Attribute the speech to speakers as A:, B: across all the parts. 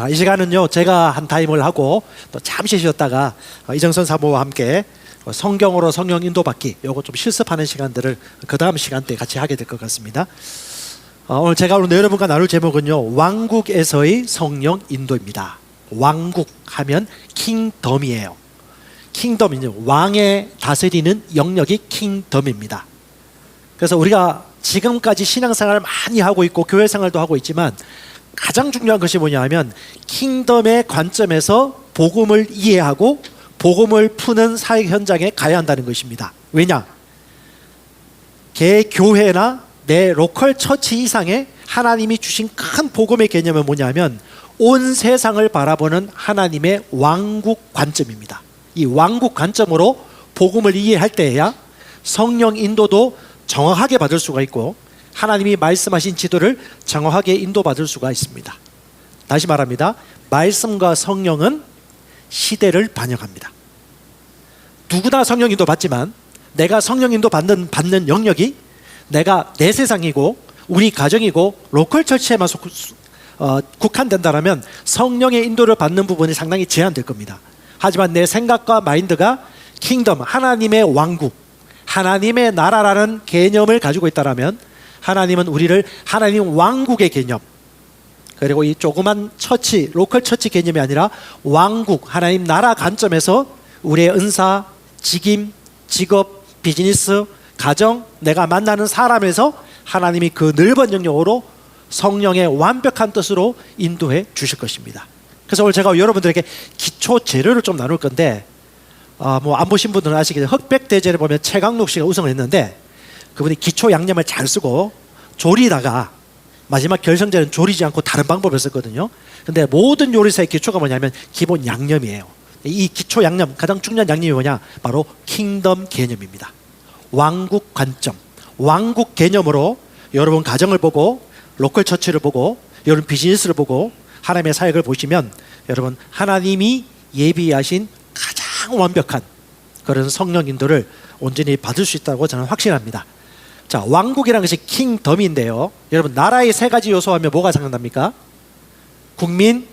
A: 자, 이 시간은요, 제가 한 타임을 하고 또 잠시 쉬었다가 이정선 사모와 함께 성경으로 성령 인도받기, 요거 좀 실습하는 시간들을 그 다음 시간대에 같이 하게 될 것 같습니다. 오늘 제가 오늘 여러분과 나눌 제목은요, 왕국에서의 성령 인도입니다. 왕국 하면 킹덤이에요. 킹덤이요, 왕의 다스리는 영역이 킹덤입니다. 그래서 우리가 지금까지 신앙생활을 많이 하고 있고 교회 생활도 하고 있지만 가장 중요한 것이 뭐냐 하면 킹덤의 관점에서 복음을 이해하고 복음을 푸는 사회 현장에 가야 한다는 것입니다. 왜냐? 개교회나 내 로컬 처치 이상의 하나님이 주신 큰 복음의 개념은 뭐냐면 온 세상을 바라보는 하나님의 왕국 관점입니다. 이 왕국 관점으로 복음을 이해할 때에야 성령 인도도 정확하게 받을 수가 있고 하나님이 말씀하신 지도를 정확하게 인도받을 수가 있습니다. 다시 말합니다. 말씀과 성령은 시대를 반영합니다. 누구나 성령 인도 받지만 내가 성령 인도 받는 영역이 내가 내 세상이고 우리 가정이고 로컬 처치에만 국한된다면 성령의 인도를 받는 부분이 상당히 제한될 겁니다. 하지만 내 생각과 마인드가 킹덤, 하나님의 왕국, 하나님의 나라라는 개념을 가지고 있다면 하나님은 우리를 하나님 왕국의 개념, 그리고 이 조그만 처치, 로컬 처치 개념이 아니라 왕국, 하나님 나라 관점에서 우리의 은사, 직임, 직업, 비즈니스, 가정, 내가 만나는 사람에서 하나님이 그 넓은 영역으로 성령의 완벽한 뜻으로 인도해 주실 것입니다. 그래서 오늘 제가 여러분들에게 기초 재료를 좀 나눌 건데 뭐 안 보신 분들은 아시겠지만 흑백대제를 보면 최강록 씨가 우승을 했는데 그분이 기초 양념을 잘 쓰고 조리다가 마지막 결승전은 조리지 않고 다른 방법을 썼거든요. 근데 모든 요리사의 기초가 뭐냐면 기본 양념이에요. 이 기초 양념, 가장 중요한 양념이 뭐냐? 바로 킹덤 개념입니다. 왕국 관점, 왕국 개념으로 여러분 가정을 보고 로컬 처치를 보고 여러분 비즈니스를 보고 하나님의 사역을 보시면 여러분 하나님이 예비하신 가장 완벽한 그런 성령 인도를 온전히 받을 수 있다고 저는 확신합니다. 자, 왕국이라는 것이 킹덤인데요. 여러분 나라의 세 가지 요소하면 뭐가 생각납니까? 국민,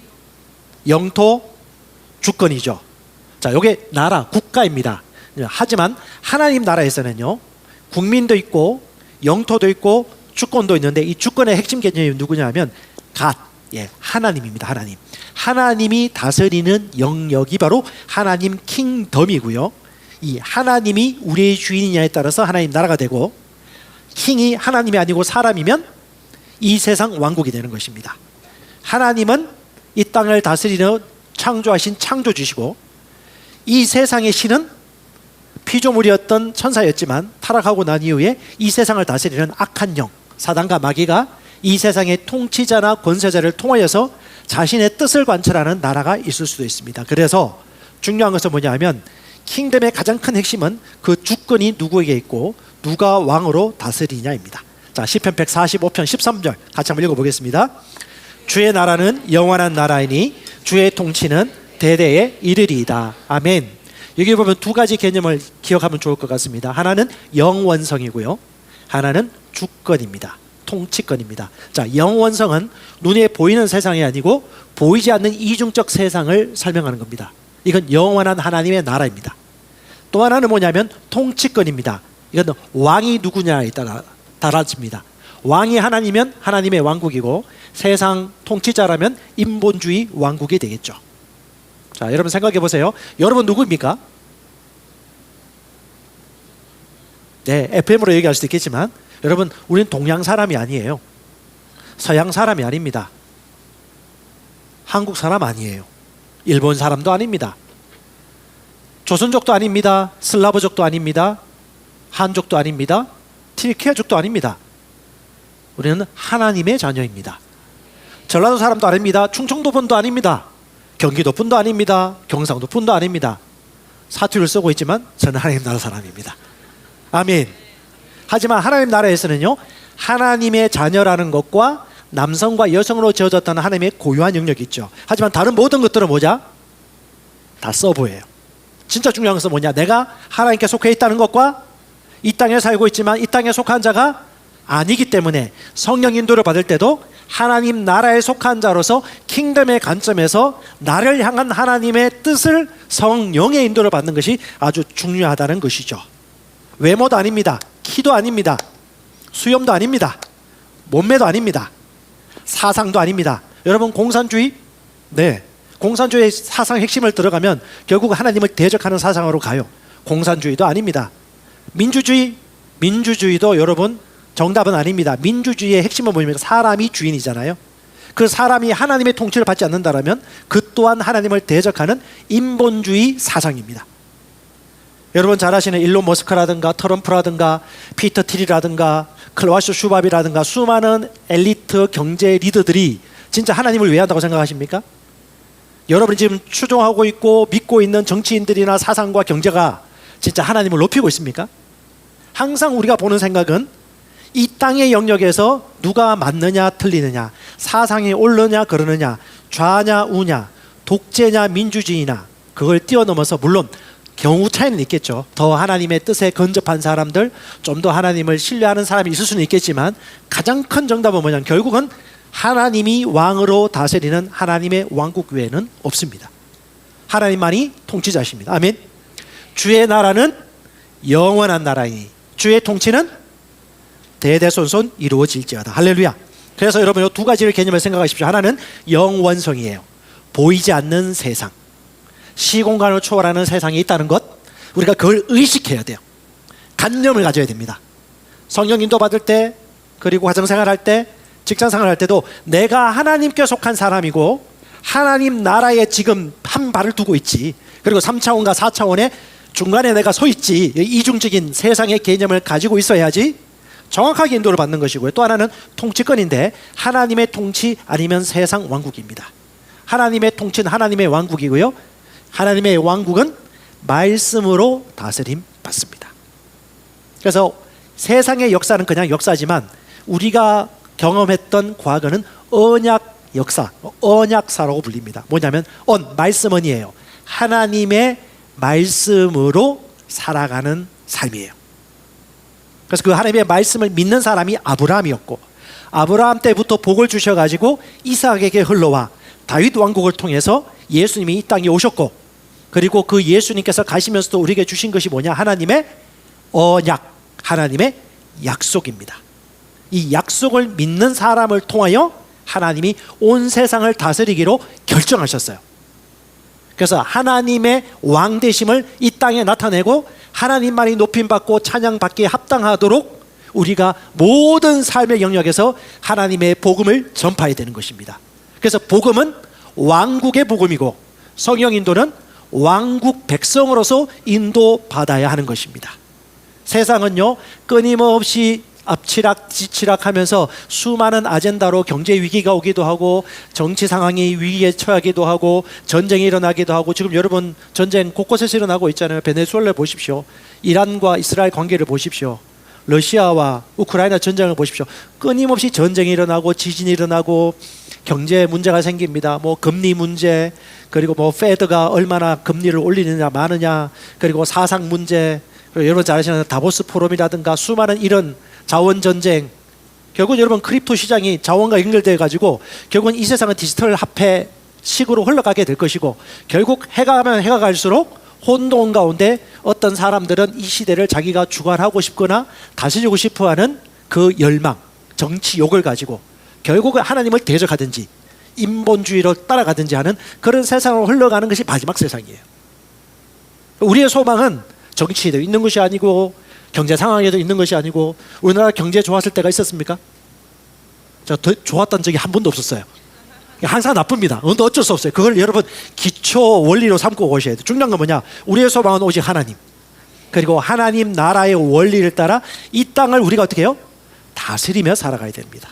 A: 영토, 주권이죠. 자, 이게 나라, 국가입니다. 하지만 하나님 나라에서는요, 국민도 있고 영토도 있고 주권도 있는데 이 주권의 핵심 개념이 누구냐 하면 하나님입니다. 하나님. 하나님이 다스리는 영역이 바로 하나님 킹덤이고요. 이 하나님이 우리의 주인이냐에 따라서 하나님 나라가 되고 킹이 하나님이 아니고 사람이면 이 세상 왕국이 되는 것입니다. 하나님은 이 땅을 다스리는 창조하신 창조주시고 이 세상의 신은 피조물이었던 천사였지만 타락하고 난 이후에 이 세상을 다스리는 악한 영, 사단과 마귀가 이 세상의 통치자나 권세자를 통하여서 자신의 뜻을 관철하는 나라가 있을 수도 있습니다. 그래서 중요한 것은 뭐냐 하면 킹덤의 가장 큰 핵심은 그 주권이 누구에게 있고 누가 왕으로 다스리냐입니다. 자, 시편 145편 13절 같이 한번 읽어보겠습니다. 주의 나라는 영원한 나라이니 주의 통치는 대대에 이르리이다. 아멘. 여기 보면 두 가지 개념을 기억하면 좋을 것 같습니다. 하나는 영원성이고요, 하나는 주권입니다. 통치권입니다. 자, 영원성은 눈에 보이는 세상이 아니고 보이지 않는 이중적 세상을 설명하는 겁니다. 이건 영원한 하나님의 나라입니다. 또 하나는 뭐냐면 통치권입니다. 이건 왕이 누구냐에 따라 달라집니다. 왕이 하나님이면 하나님의 왕국이고 세상 통치자라면 인본주의 왕국이 되겠죠. 자, 여러분 생각해 보세요. 여러분 누구입니까? 네, FM으로 얘기할 수도 있겠지만 여러분, 우리는 동양 사람이 아니에요. 서양 사람이 아닙니다. 한국 사람 아니에요. 일본 사람도 아닙니다. 조선족도 아닙니다. 슬라브족도 아닙니다. 한족도 아닙니다. 튀르키예족도 아닙니다. 우리는 하나님의 자녀입니다. 전라도 사람도 아닙니다. 충청도 분도 아닙니다. 경기도 분도 아닙니다. 경상도 분도 아닙니다. 사투리를 쓰고 있지만 저는 하나님 나라 사람입니다. 아멘. 하지만 하나님 나라에서는요, 하나님의 자녀라는 것과 남성과 여성으로 지어졌다는 하나님의 고유한 영역이 있죠. 하지만 다른 모든 것들은 뭐냐? 다 서브예요. 진짜 중요한 것은 뭐냐? 내가 하나님께 속해 있다는 것과 이 땅에 살고 있지만 이 땅에 속한 자가 아니기 때문에 성령 인도를 받을 때도 하나님 나라에 속한 자로서 킹덤의 관점에서 나를 향한 하나님의 뜻을 성령의 인도를 받는 것이 아주 중요하다는 것이죠. 외모도 아닙니다. 키도 아닙니다. 수염도 아닙니다. 몸매도 아닙니다. 사상도 아닙니다. 여러분, 공산주의? 네, 공산주의 사상 핵심을 들어가면 결국 하나님을 대적하는 사상으로 가요. 공산주의도 아닙니다. 민주주의? 민주주의도 여러분 정답은 아닙니다. 민주주의의 핵심은 뭐냐면 사람이 주인이잖아요. 그 사람이 하나님의 통치를 받지 않는다면 그 또한 하나님을 대적하는 인본주의 사상입니다. 여러분 잘 아시는 일론 머스크라든가 트럼프라든가 피터 틸이라든가 클라우스 슈밥이라든가 수많은 엘리트 경제 리더들이 진짜 하나님을 왜 한다고 생각하십니까? 여러분이 지금 추종하고 있고 믿고 있는 정치인들이나 사상과 경제가 진짜 하나님을 높이고 있습니까? 항상 우리가 보는 생각은 이 땅의 영역에서 누가 맞느냐 틀리느냐, 사상이 옳느냐 그러느냐, 좌냐 우냐, 독재냐 민주주의냐, 그걸 뛰어넘어서 물론 경우 차이는 있겠죠. 더 하나님의 뜻에 근접한 사람들, 좀 더 하나님을 신뢰하는 사람이 있을 수는 있겠지만 가장 큰 정답은 뭐냐면 결국은 하나님이 왕으로 다스리는 하나님의 왕국 외에는 없습니다. 하나님만이 통치자십니다. 아멘. 주의 나라는 영원한 나라이니 주의 통치는 대대손손 이루어질지어다. 할렐루야. 그래서 여러분 이 두 가지를 개념을 생각하십시오. 하나는 영원성이에요. 보이지 않는 세상, 시공간을 초월하는 세상이 있다는 것, 우리가 그걸 의식해야 돼요. 관념을 가져야 됩니다. 성령 인도 받을 때, 그리고 가정생활 할 때, 직장생활 할 때도 내가 하나님께 속한 사람이고 하나님 나라에 지금 한 발을 두고 있지, 그리고 3차원과 4차원의 중간에 내가 서 있지, 이중적인 세상의 개념을 가지고 있어야지 정확하게 인도를 받는 것이고요. 또 하나는 통치권인데 하나님의 통치 아니면 세상 왕국입니다. 하나님의 통치는 하나님의 왕국이고요. 하나님의 왕국은 말씀으로 다스림 받습니다. 그래서 세상의 역사는 그냥 역사지만 우리가 경험했던 과거는 언약 역사, 언약사라고 불립니다. 뭐냐면 말씀언이에요. 하나님의 말씀으로 살아가는 삶이에요. 그래서 그 하나님의 말씀을 믿는 사람이 아브라함이었고, 아브라함 때부터 복을 주셔가지고 이삭에게 흘러와 다윗 왕국을 통해서 예수님이 이 땅에 오셨고, 그리고 그 예수님께서 가시면서도 우리에게 주신 것이 뭐냐? 하나님의 언약, 하나님의 약속입니다. 이 약속을 믿는 사람을 통하여 하나님이 온 세상을 다스리기로 결정하셨어요. 그래서 하나님의 왕되심을 이 땅에 나타내고 하나님만이 높임받고 찬양받기에 합당하도록 우리가 모든 삶의 영역에서 하나님의 복음을 전파해야 되는 것입니다. 그래서 복음은 왕국의 복음이고 성령 인도는 왕국 백성으로서 인도받아야 하는 것입니다. 세상은요, 끊임없이 앞치락 뒤치락 하면서 수많은 아젠다로 경제 위기가 오기도 하고 정치 상황이 위기에 처하기도 하고 전쟁이 일어나기도 하고, 지금 여러분 전쟁 곳곳에서 일어나고 있잖아요. 베네수엘라 보십시오. 이란과 이스라엘 관계를 보십시오. 러시아와 우크라이나 전쟁을 보십시오. 끊임없이 전쟁이 일어나고 지진이 일어나고 경제 문제가 생깁니다. 뭐 금리 문제, 그리고 뭐 페드가 얼마나 금리를 올리느냐 마느냐, 그리고 사상 문제, 그리고 여러분 잘 아시는 다보스 포럼이라든가 수많은 이런 자원 전쟁. 결국 여러분 크립토 시장이 자원과 연결되어 가지고 결국은 이 세상은 디지털 화폐 식으로 흘러가게 될 것이고, 결국 해가 가면 해가 갈수록 혼돈 가운데 어떤 사람들은 이 시대를 자기가 주관하고 싶거나 다스리고 싶어하는 그 열망, 정치욕을 가지고 결국은 하나님을 대적하든지 인본주의로 따라가든지 하는 그런 세상으로 흘러가는 것이 마지막 세상이에요. 우리의 소망은 정치에도 있는 것이 아니고 경제 상황에도 있는 것이 아니고, 우리나라 경제 좋았을 때가 있었습니까? 더 좋았던 적이 한 번도 없었어요. 항상 나쁩니다. 그런데 어쩔 수 없어요. 그걸 여러분 기초 원리로 삼고 오셔야 돼요. 중요한 건 뭐냐? 우리의 소망은 오직 하나님, 그리고 하나님 나라의 원리를 따라 이 땅을 우리가 어떻게 해요? 다스리며 살아가야 됩니다.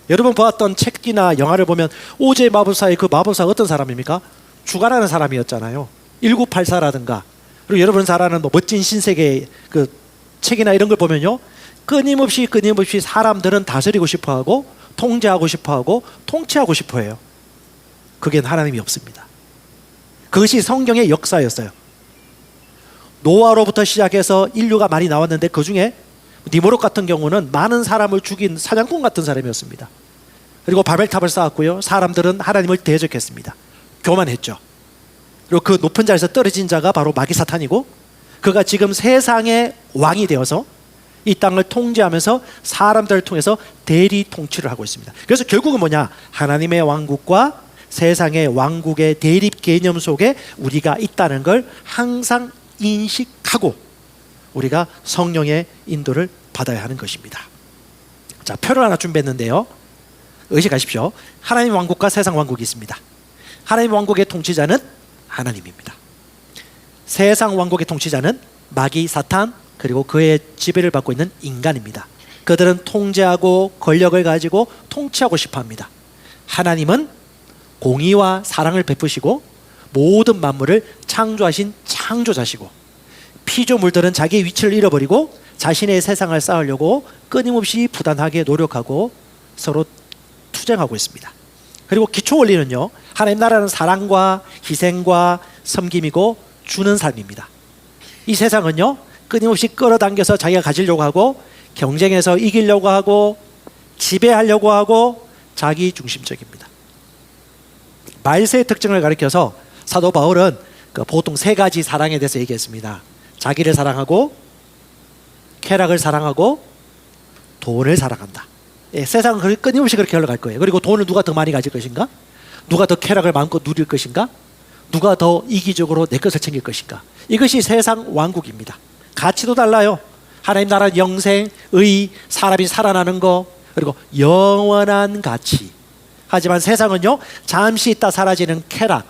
A: 여러분 보았던 책이나 영화를 보면 오즈의 마법사의 그 마법사가 어떤 사람입니까? 주관하는 사람이었잖아요. 1984라든가, 그리고 여러분 잘 아는 뭐 멋진 신세계의 그 책이나 이런 걸 보면요, 끊임없이 사람들은 다스리고 싶어하고 통제하고 싶어하고 통치하고 싶어해요. 그게 하나님이 없습니다. 그것이 성경의 역사였어요. 노아로부터 시작해서 인류가 많이 나왔는데 그 중에 니모롯 같은 경우는 많은 사람을 죽인 사냥꾼 같은 사람이었습니다. 그리고 바벨탑을 쌓았고요. 사람들은 하나님을 대적했습니다. 교만했죠. 그리고 그 높은 자리에서 떨어진 자가 바로 마귀 사탄이고, 그가 지금 세상의 왕이 되어서 이 땅을 통제하면서 사람들을 통해서 대리 통치를 하고 있습니다. 그래서 결국은 뭐냐? 하나님의 왕국과 세상의 왕국의 대립 개념 속에 우리가 있다는 걸 항상 인식하고 우리가 성령의 인도를 받아야 하는 것입니다. 자, 표를 하나 준비했는데요. 의식하십시오. 하나님 왕국과 세상 왕국이 있습니다. 하나님 왕국의 통치자는 하나님입니다. 세상 왕국의 통치자는 마귀 사탄, 그리고 그의 지배를 받고 있는 인간입니다. 그들은 통제하고 권력을 가지고 통치하고 싶어합니다. 하나님은 공의와 사랑을 베푸시고 모든 만물을 창조하신 창조자시고, 피조물들은 자기의 위치를 잃어버리고 자신의 세상을 쌓으려고 끊임없이 부단하게 노력하고 서로 투쟁하고 있습니다. 그리고 기초 원리는요, 하나님 나라는 사랑과 희생과 섬김이고 주는 삶입니다. 이 세상은요, 끊임없이 끌어당겨서 자기가 가지려고 하고 경쟁해서 이기려고 하고 지배하려고 하고 자기 중심적입니다. 말세의 특징을 가리켜서 사도 바울은 보통 세 가지 사랑에 대해서 얘기했습니다. 자기를 사랑하고 쾌락을 사랑하고 돈을 사랑한다. 예, 세상은 끊임없이 그렇게 흘러갈 거예요. 그리고 돈을 누가 더 많이 가질 것인가? 누가 더 쾌락을 마음껏 누릴 것인가? 누가 더 이기적으로 내 것을 챙길 것인가? 이것이 세상 왕국입니다. 가치도 달라요. 하나님 나라는 영생, 의, 사람이 살아나는 거, 그리고 영원한 가치. 하지만 세상은요, 잠시 있다 사라지는 쾌락,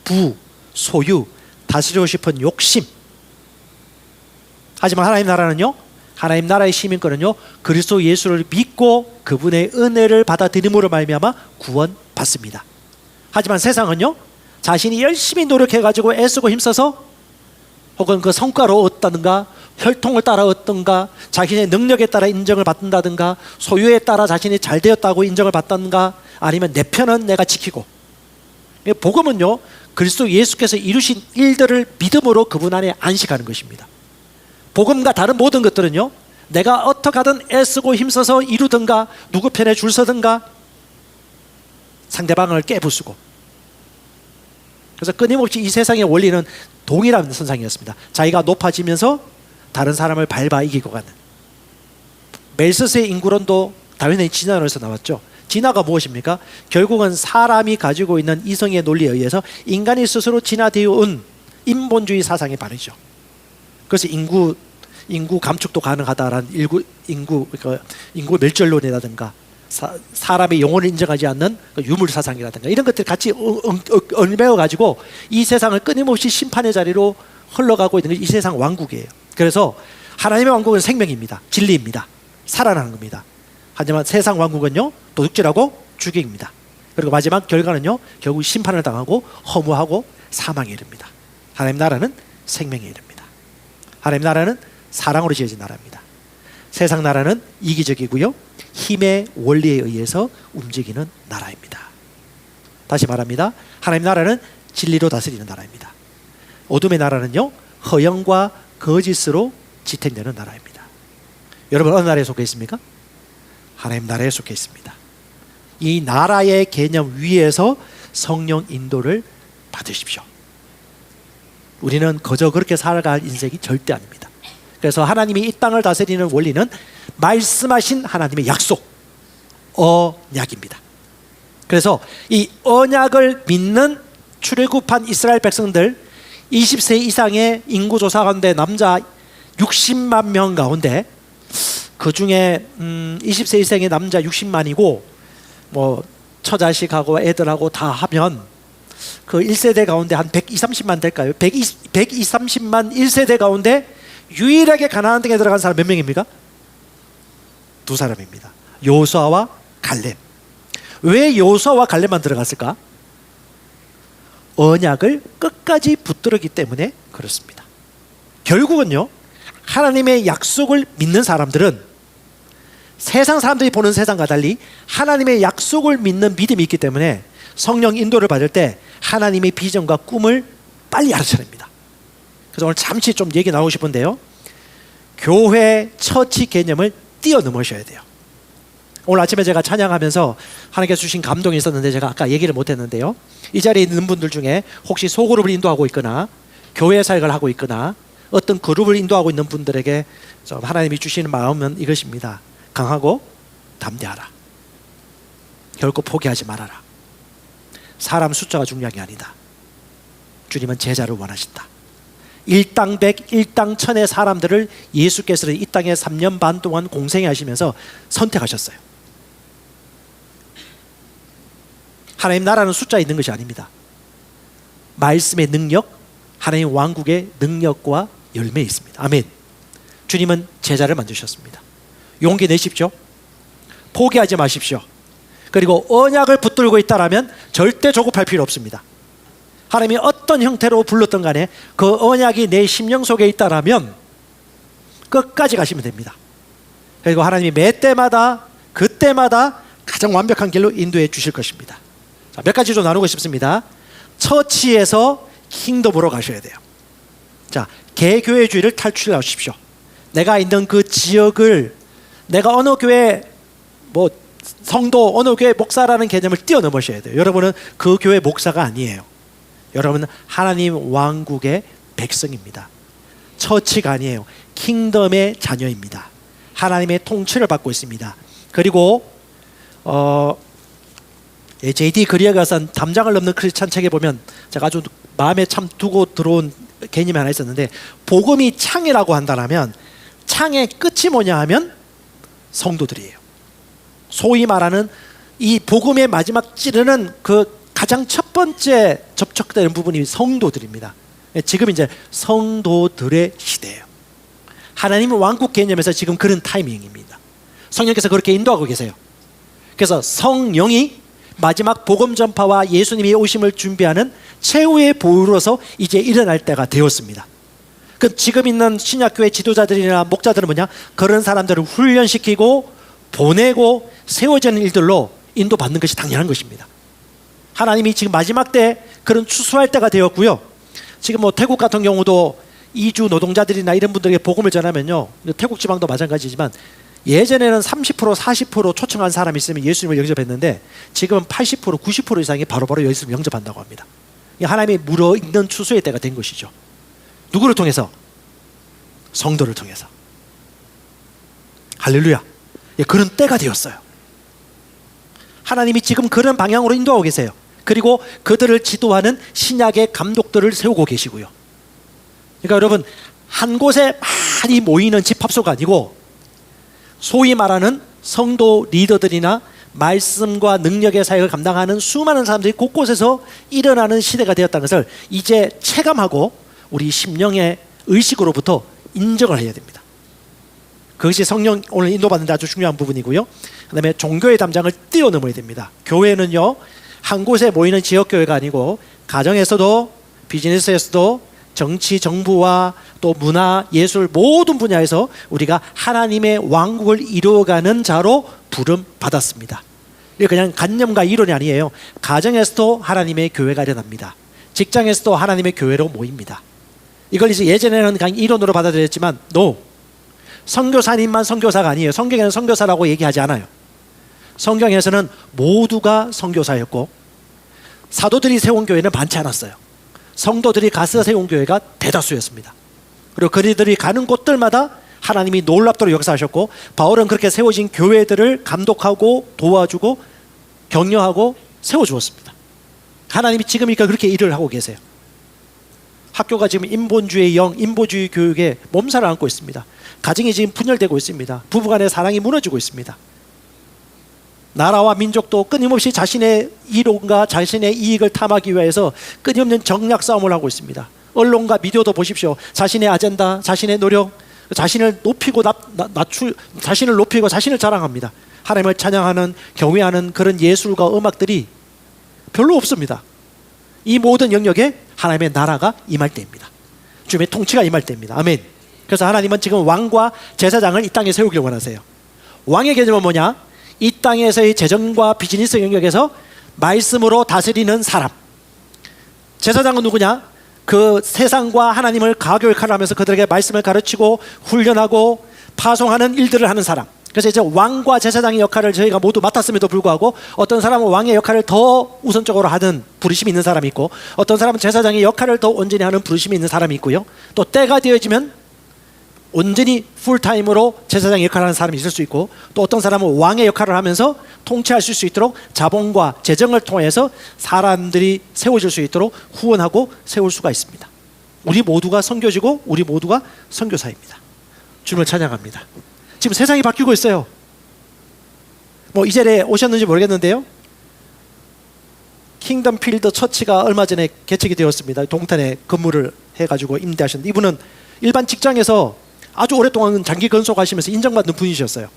A: 부, 소유, 다스리고 싶은 욕심. 하지만 하나님 나라는요, 하나님 나라의 시민권은요, 그리스도 예수를 믿고 그분의 은혜를 받아들임으로 말미암아 구원받습니다. 하지만 세상은요, 자신이 열심히 노력해가지고 애쓰고 힘써서 혹은 그 성과로 얻다든가 혈통을 따라 얻든가 자신의 능력에 따라 인정을 받는다든가 소유에 따라 자신이 잘 되었다고 인정을 받든가 아니면 내 편은 내가 지키고. 복음은요, 그리스도 예수께서 이루신 일들을 믿음으로 그분 안에 안식하는 것입니다. 복음과 다른 모든 것들은요, 내가 어떻게 하든 애쓰고 힘써서 이루든가 누구 편에 줄 서든가 상대방을 깨부수고. 그래서 끊임없이 이 세상의 원리는 동일한 선상이었습니다. 자기가 높아지면서 다른 사람을 밟아 이기고 가는. 멜서스의 인구론도 다윈의 진화론에서 나왔죠. 진화가 무엇입니까? 결국은 사람이 가지고 있는 이성의 논리에 의해서 인간이 스스로 진화되어 온 인본주의 사상의 발휘죠. 그래서 인구 감축도 가능하다라는 인구 멸절론이라든가 사람의 영혼을 인정하지 않는 유물 사상이라든가 이런 것들이 같이 얽매여 가지고 이 세상을 끊임없이 심판의 자리로 흘러가고 있는 게 이 세상 왕국이에요. 그래서 하나님의 왕국은 생명입니다. 진리입니다. 살아나는 겁니다. 하지만 세상 왕국은요, 도둑질하고 죽임입니다. 그리고 마지막 결과는요, 결국 심판을 당하고 허무하고 사망에 이릅니다. 하나님 나라는 생명에 이릅니다. 하나님 나라는 사랑으로 지어진 나라입니다. 세상 나라는 이기적이고요, 힘의 원리에 의해서 움직이는 나라입니다. 다시 말합니다. 하나님 나라는 진리로 다스리는 나라입니다. 어둠의 나라는요, 허영과 거짓으로 지탱되는 나라입니다. 여러분 어느 나라에 속해 있습니까? 하나님 나라에 속해 있습니다. 이 나라의 개념 위에서 성령 인도를 받으십시오. 우리는 그저 그렇게 살아갈 인생이 절대 아닙니다. 그래서 하나님이 이 땅을 다스리는 원리는 말씀하신 하나님의 약속, 언약입니다. 그래서 이 언약을 믿는 출애굽한 이스라엘 백성들 20세 이상의 인구조사 가운데 남자 60만 명 가운데 그 중에 20세 이상의 남자 60만이고 뭐 처자식하고 애들하고 다 하면 그 1세대 가운데 한 120, 30만 될까요? 120, 30만 1세대 가운데 유일하게 가나안 땅에 들어간 사람 몇 명입니까? 두 사람입니다. 여호수아와 갈렙. 왜 여호수아와 갈렙만 들어갔을까? 언약을 끝까지 붙들었기 때문에 그렇습니다. 결국은요, 하나님의 약속을 믿는 사람들은 세상 사람들이 보는 세상과 달리 하나님의 약속을 믿는 믿음이 있기 때문에 성령 인도를 받을 때 하나님의 비전과 꿈을 빨리 알아차립니다. 그래서 오늘 잠시 좀 얘기 나누고 싶은데요, 교회, 처치 개념을 뛰어넘으셔야 돼요. 오늘 아침에 제가 찬양하면서 하나님께서 주신 감동이 있었는데 제가 아까 얘기를 못했는데요. 이 자리에 있는 분들 중에 혹시 소그룹을 인도하고 있거나 교회 사역을 하고 있거나 어떤 그룹을 인도하고 있는 분들에게 좀 하나님이 주시는 마음은 이것입니다. 강하고 담대하라. 결코 포기하지 말아라. 사람 숫자가 중요한 게 아니다. 주님은 제자를 원하신다. 일당백, 일당천의 사람들을 예수께서는 이 땅에 3년 반 동안 공생해 하시면서 선택하셨어요. 하나님 나라는 숫자에 있는 것이 아닙니다. 말씀의 능력, 하나님 왕국의 능력과 열매에 있습니다. 아멘. 주님은 제자를 만드셨습니다. 용기 내십시오. 포기하지 마십시오. 그리고 언약을 붙들고 있다라면 절대 조급할 필요 없습니다. 하나님이 어떤 형태로 불렀던 간에 그 언약이 내 심령 속에 있다라면 끝까지 가시면 됩니다. 그리고 하나님이 매 때마다 그때마다 가장 완벽한 길로 인도해 주실 것입니다. 자, 몇 가지 좀 나누고 싶습니다. 처치에서 킹덤으로 가셔야 돼요. 자, 개교회주의를 탈출하십시오. 내가 있는 그 지역을 내가 어느 교회 성도 어느 교회 목사라는 개념을 뛰어넘으셔야 돼요. 여러분은 그 교회 목사가 아니에요. 여러분은 하나님 왕국의 백성입니다. 처치가 아니에요. 킹덤의 자녀입니다. 하나님의 통치를 받고 있습니다. 그리고 J.D. 그리어가 쓴 담장을 넘는 크리스찬 책에 보면 제가 아주 마음에 참 두고 들어온 개념이 하나 있었는데, 복음이 창이라고 한다면 창의 끝이 뭐냐 하면 성도들이에요. 소위 말하는 이 복음의 마지막 찌르는 그 가장 첫 번째 접촉되는 부분이 성도들입니다. 지금 이제 성도들의 시대예요. 하나님 왕국 개념에서 지금 그런 타이밍입니다. 성령께서 그렇게 인도하고 계세요. 그래서 성령이 마지막 복음 전파와 예수님이 오심을 준비하는 최후의 보루로서 이제 일어날 때가 되었습니다. 그 지금 있는 신약교회 지도자들이나 목자들은 뭐냐? 그런 사람들을 훈련시키고 보내고 세워지는 일들로 인도받는 것이 당연한 것입니다. 하나님이 지금 마지막 때 그런 추수할 때가 되었고요. 지금 태국 같은 경우도 이주 노동자들이나 이런 분들에게 복음을 전하면요, 태국 지방도 마찬가지지만 예전에는 30% 40% 초청한 사람이 있으면 예수님을 영접했는데 지금은 80% 90% 이상이 바로바로 예수님을 영접한다고 합니다. 하나님이 물어있는 추수의 때가 된 것이죠. 누구를 통해서? 성도를 통해서. 할렐루야. 그런 때가 되었어요. 하나님이 지금 그런 방향으로 인도하고 계세요. 그리고 그들을 지도하는 신약의 감독들을 세우고 계시고요. 그러니까 여러분, 한 곳에 많이 모이는 집합소가 아니고 소위 말하는 성도 리더들이나 말씀과 능력의 사역을 감당하는 수많은 사람들이 곳곳에서 일어나는 시대가 되었다는 것을 이제 체감하고 우리 심령의 의식으로부터 인정을 해야 됩니다. 그것이 성령 오늘 인도받는 데 아주 중요한 부분이고요. 그 다음에 종교의 담장을 뛰어넘어야 됩니다. 교회는요, 한 곳에 모이는 지역교회가 아니고 가정에서도 비즈니스에서도 정치, 정부와 또 문화, 예술 모든 분야에서 우리가 하나님의 왕국을 이루어가는 자로 부름 받았습니다. 이게 그냥 관념과 이론이 아니에요. 가정에서도 하나님의 교회가 일어납니다. 직장에서도 하나님의 교회로 모입니다. 이걸 이제 예전에는 그냥 이론으로 받아들였지만 no. 선교사님만 선교사가 아니에요. 성경에는 선교사라고 얘기하지 않아요. 성경에서는 모두가 선교사였고 사도들이 세운 교회는 많지 않았어요. 성도들이 가서 세운 교회가 대다수였습니다. 그리고 그들이 가는 곳들마다 하나님이 놀랍도록 역사하셨고 바울은 그렇게 세워진 교회들을 감독하고 도와주고 격려하고 세워주었습니다. 하나님이 지금 그렇게 일을 하고 계세요. 학교가 지금 인본주의 인본주의 교육에 몸살을 앓고 있습니다. 가정이 지금 분열되고 있습니다. 부부간의 사랑이 무너지고 있습니다. 나라와 민족도 끊임없이 자신의 이론과 자신의 이익을 탐하기 위해서 끊임없는 정략 싸움을 하고 있습니다. 언론과 미디어도 보십시오. 자신의 아젠다, 자신의 노력, 자신을 높이고 자신을 높이고 자신을 자랑합니다. 하나님을 찬양하는, 경외하는 그런 예술과 음악들이 별로 없습니다. 이 모든 영역에 하나님의 나라가 임할 때입니다. 주님의 통치가 임할 때입니다. 아멘. 그래서 하나님은 지금 왕과 제사장을 이 땅에 세우길 원하세요. 왕의 개념은 뭐냐? 이 땅에서의 재정과 비즈니스 영역에서 말씀으로 다스리는 사람. 제사장은 누구냐? 그 세상과 하나님을 가교육하면서 그들에게 말씀을 가르치고 훈련하고 파송하는 일들을 하는 사람. 그래서 이제 왕과 제사장의 역할을 저희가 모두 맡았음에도 불구하고 어떤 사람은 왕의 역할을 더 우선적으로 하는 부르심이 있는 사람이 있고 어떤 사람은 제사장의 역할을 더 온전히 하는 부르심이 있는 사람이 있고요. 또 때가 되어지면 온전히 풀타임으로 제사장의 역할을 하는 사람이 있을 수 있고 또 어떤 사람은 왕의 역할을 하면서 통치하실 수 있도록 자본과 재정을 통해서 사람들이 세워질 수 있도록 후원하고 세울 수가 있습니다. 우리 모두가 선교지고 우리 모두가 선교사입니다. 주님을 찬양합니다. 지금 세상이 바뀌고 있어요. 뭐 이 자리에 오셨는지 모르겠는데요. 킹덤 필드 처치가 얼마 전에 개척이 되었습니다. 동탄에 건물을 해가지고 임대하셨는데 이분은 일반 직장에서 아주 오랫동안 장기 근속하시면서 인정받는 분이셨어요.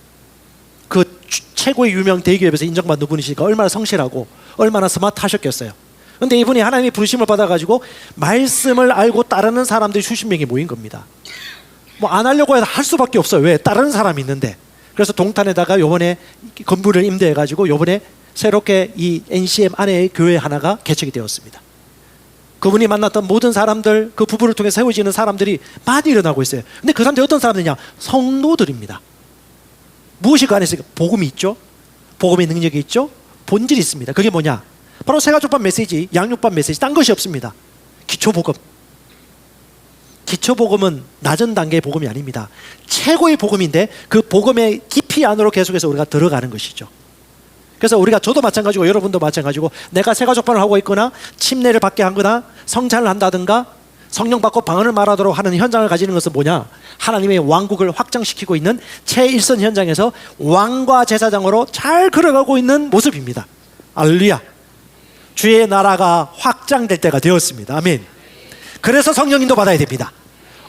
A: 그 최고의 유명 대기업에서 인정받는 분이시니까 얼마나 성실하고 얼마나 스마트하셨겠어요. 근데 이분이 하나님의 부르심을 받아가지고 말씀을 알고 따르는 사람들이 수십 명이 모인 겁니다. 뭐 안 하려고 해서 할 수밖에 없어요. 왜? 다른 사람이 있는데. 그래서 동탄에다가 요번에 건물을 임대해가지고 요번에 새롭게 이 NCM 안에 교회 하나가 개척이 되었습니다. 그분이 만났던 모든 사람들, 그 부부를 통해 세워지는 사람들이 많이 일어나고 있어요. 근데 그 사람들이 어떤 사람들이냐? 성도들입니다. 무엇이 그 안에 있을까? 복음이 있죠. 복음의 능력이 있죠. 본질이 있습니다. 그게 뭐냐? 바로 새가족밥 메시지, 양육밥 메시지, 딴 것이 없습니다. 기초복음. 기초복음은 낮은 단계의 복음이 아닙니다. 최고의 복음인데 그 복음의 깊이 안으로 계속해서 우리가 들어가는 것이죠. 그래서 우리가 저도 마찬가지고 여러분도 마찬가지고 내가 새가족밥을 하고 있거나 침례를 받게 하거나 성찬을 한다든가 성령 받고 방언을 말하도록 하는 현장을 가지는 것은 뭐냐? 하나님의 왕국을 확장시키고 있는 최일선 현장에서 왕과 제사장으로 잘 걸어가고 있는 모습입니다. 할렐루야. 주의 나라가 확장될 때가 되었습니다. 아멘. 그래서 성령님도 받아야 됩니다.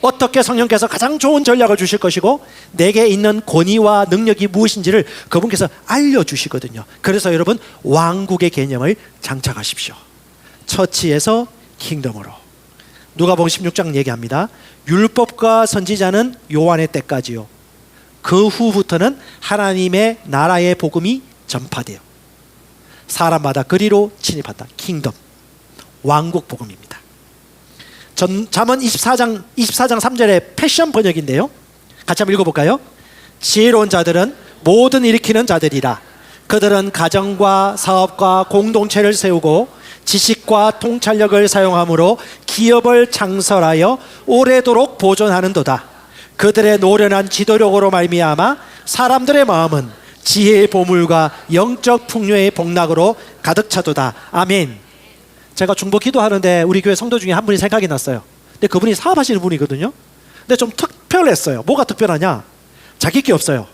A: 어떻게 성령께서 가장 좋은 전략을 주실 것이고 내게 있는 권위와 능력이 무엇인지를 그분께서 알려주시거든요. 그래서 여러분 왕국의 개념을 장착하십시오. 처치에서 킹덤으로. 누가복음 16장 얘기합니다. 율법과 선지자는 요한의 때까지요. 그 후부터는 하나님의 나라의 복음이 전파돼요. 사람마다 그리로 진입한다. 킹덤. 왕국 복음입니다. 잠언 24장 3절의 패션 번역인데요. 같이 한번 읽어볼까요? 지혜로운 자들은 모든 일으키는 자들이라. 그들은 가정과 사업과 공동체를 세우고 지식과 통찰력을 사용함으로 기업을 창설하여 오래도록 보존하는도다. 그들의 노련한 지도력으로 말미암아 사람들의 마음은 지혜의 보물과 영적 풍요의 복락으로 가득 차도다. 아멘. 제가 중보 기도하는데 우리 교회 성도 중에 한 분이 생각이 났어요. 근데 그분이 사업하시는 분이거든요. 근데 좀 특별했어요. 뭐가 특별하냐? 자기 게 없어요.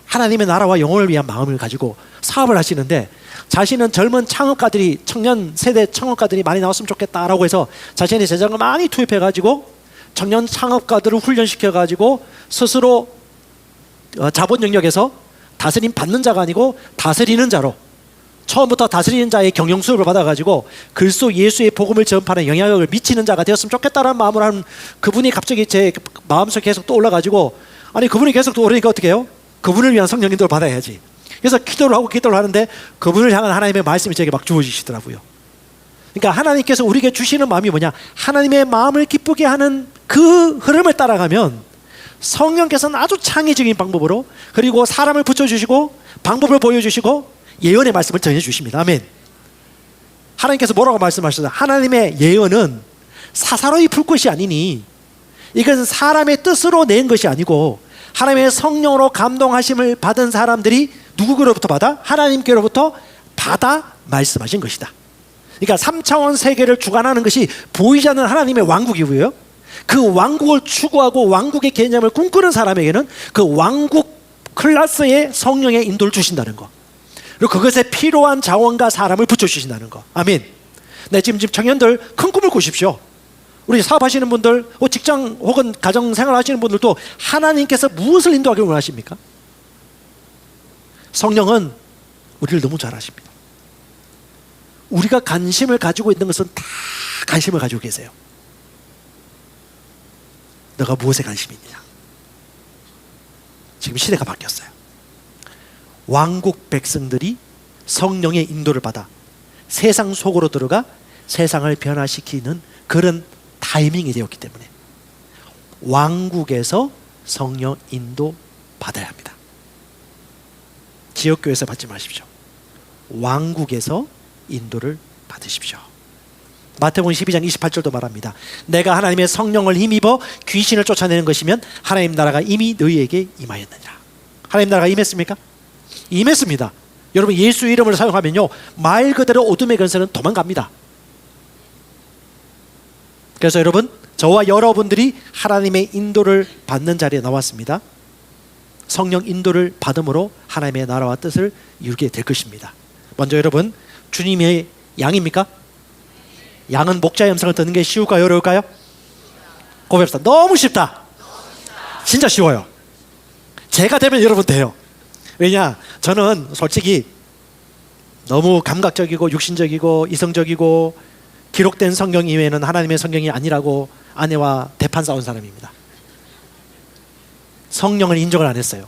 A: 하나님의 나라와 영혼을 위한 마음을 가지고 사업을 하시는데 자신은 젊은 창업가들이 청년 세대 창업가들이 많이 나왔으면 좋겠다라고 해서 자신의 재정을 많이 투입해가지고 청년 창업가들을 훈련시켜가지고 스스로 자본 영역에서 다스림 받는 자가 아니고 다스리는 자로 처음부터 다스리는 자의 경영 수업을 받아가지고 글쎄 예수의 복음을 전파하는 영향력을 미치는 자가 되었으면 좋겠다라는 마음으로 하는 그분이 갑자기 제 마음속에 계속 떠올라가지고 아니 그분이 계속 떠오르니까 어떻게 해요? 그분을 위한 성령 인도를 받아야지. 그래서 기도를 하는데 그분을 향한 하나님의 말씀이 제게 막 주어지시더라고요. 그러니까 하나님께서 우리에게 주시는 마음이 뭐냐? 하나님의 마음을 기쁘게 하는 그 흐름을 따라가면 성령께서는 아주 창의적인 방법으로 그리고 사람을 붙여주시고 방법을 보여주시고 예언의 말씀을 전해주십니다. 아멘. 하나님께서 뭐라고 말씀하셨어요? 하나님의 예언은 사사로이 풀 것이 아니니 이것은 사람의 뜻으로 낸 것이 아니고 하나님의 성령으로 감동하심을 받은 사람들이 누구로부터 받아? 하나님께로부터 받아 말씀하신 것이다. 그러니까 3차원 세계를 주관하는 것이 보이지 않는 하나님의 왕국이고요. 그 왕국을 추구하고 왕국의 개념을 꿈꾸는 사람에게는 그 왕국 클래스의 성령의 인도를 주신다는 거. 그리고 그것에 필요한 자원과 사람을 붙여주신다는 거. 아멘. 네, 지금 청년들 큰 꿈을 꾸십시오. 우리 사업하시는 분들, 직장 혹은 가정생활 하시는 분들도 하나님께서 무엇을 인도하기를 원하십니까? 성령은 우리를 너무 잘 아십니다. 우리가 관심을 가지고 있는 것은 다 관심을 가지고 계세요. 너가 무엇에 관심이 있느냐? 지금 시대가 바뀌었어요. 왕국 백성들이 성령의 인도를 받아 세상 속으로 들어가 세상을 변화시키는 그런 타이밍이 되었기 때문에 왕국에서 성령 인도 받아야 합니다. 지역교회에서 받지 마십시오. 왕국에서 인도를 받으십시오. 마태복음 12장 28절도 말합니다. 내가 하나님의 성령을 힘입어 귀신을 쫓아내는 것이면 하나님 나라가 이미 너희에게 임하였느니라. 하나님 나라가 임했습니까? 임했습니다. 여러분 예수 이름을 사용하면요 말 그대로 어둠의 권세는 도망갑니다. 그래서 여러분 저와 여러분들이 하나님의 인도를 받는 자리에 나왔습니다. 성령 인도를 받음으로 하나님의 나라와 뜻을 이루게 될 것입니다. 먼저 여러분 주님의 양입니까? 양은 목자의 음성을 듣는 게 쉬울까요? 어려울까요? 고백합시다. 너무 쉽다. 진짜 쉬워요. 제가 되면 여러분 돼요. 왜냐? 저는 솔직히 너무 감각적이고 육신적이고 이성적이고 기록된 성경 이외에는 하나님의 성경이 아니라고 아내와 대판 싸운 사람입니다. 성령을 인정을 안 했어요.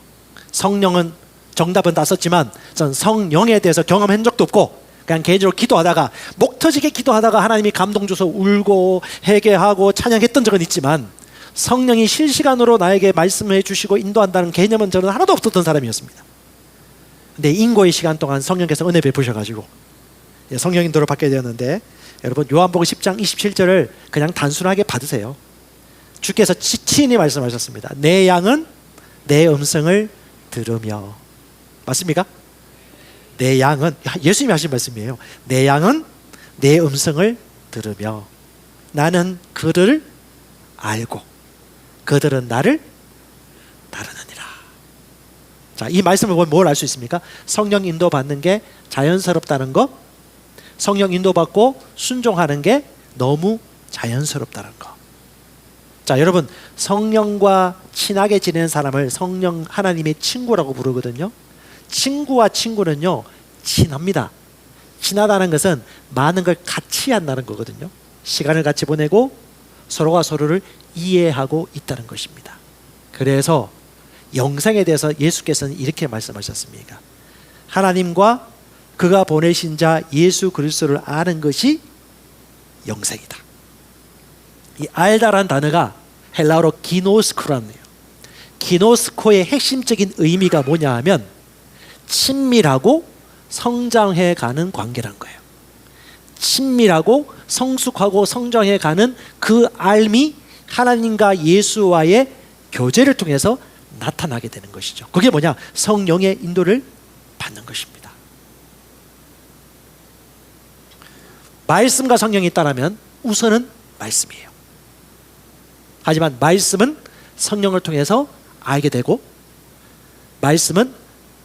A: 성령은 정답은 다 썼지만 전 성령에 대해서 경험한 적도 없고 그냥 개인적으로 기도하다가 목 터지게 기도하다가 하나님이 감동 줘서 울고 회개하고 찬양했던 적은 있지만 성령이 실시간으로 나에게 말씀해 주시고 인도한다는 개념은 저는 하나도 없었던 사람이었습니다. 근데 인고의 시간 동안 성령께서 은혜 베푸셔가지고 성령 인도를 받게 되었는데 여러분 요한복음 10장 27절을 그냥 단순하게 받으세요. 주께서 친히 말씀하셨습니다. 내 양은 내 음성을 들으며. 맞습니까? 내 양은 예수님이 하신 말씀이에요. 내 양은 내 음성을 들으며 나는 그를 알고 그들은 나를 따르느니라. 자, 이 말씀을 보면 뭘 알 수 있습니까? 성령 인도 받는 게 자연스럽다는 거, 성령 인도 받고 순종하는 게 너무 자연스럽다는 거. 자, 여러분 성령과 친하게 지내는 사람을 성령 하나님의 친구라고 부르거든요. 친구와 친구는요 친합니다. 친하다는 것은 많은 걸 같이 한다는 거거든요. 시간을 같이 보내고 서로가 서로를 이해하고 있다는 것입니다. 그래서 영생에 대해서 예수께서는 이렇게 말씀하셨습니다. 하나님과 그가 보내신 자 예수 그리스도를 아는 것이 영생이다. 이 알다라는 단어가 헬라어로 기노스코라는 거예요. 기노스코의 핵심적인 의미가 뭐냐 하면 친밀하고 성장해가는 관계란 거예요. 친밀하고 성숙하고 성장해가는 그 알미 하나님과 예수와의 교제를 통해서 나타나게 되는 것이죠. 그게 뭐냐? 성령의 인도를 받는 것입니다. 말씀과 성령이 있다면 우선은 말씀이에요. 하지만 말씀은 성령을 통해서 알게 되고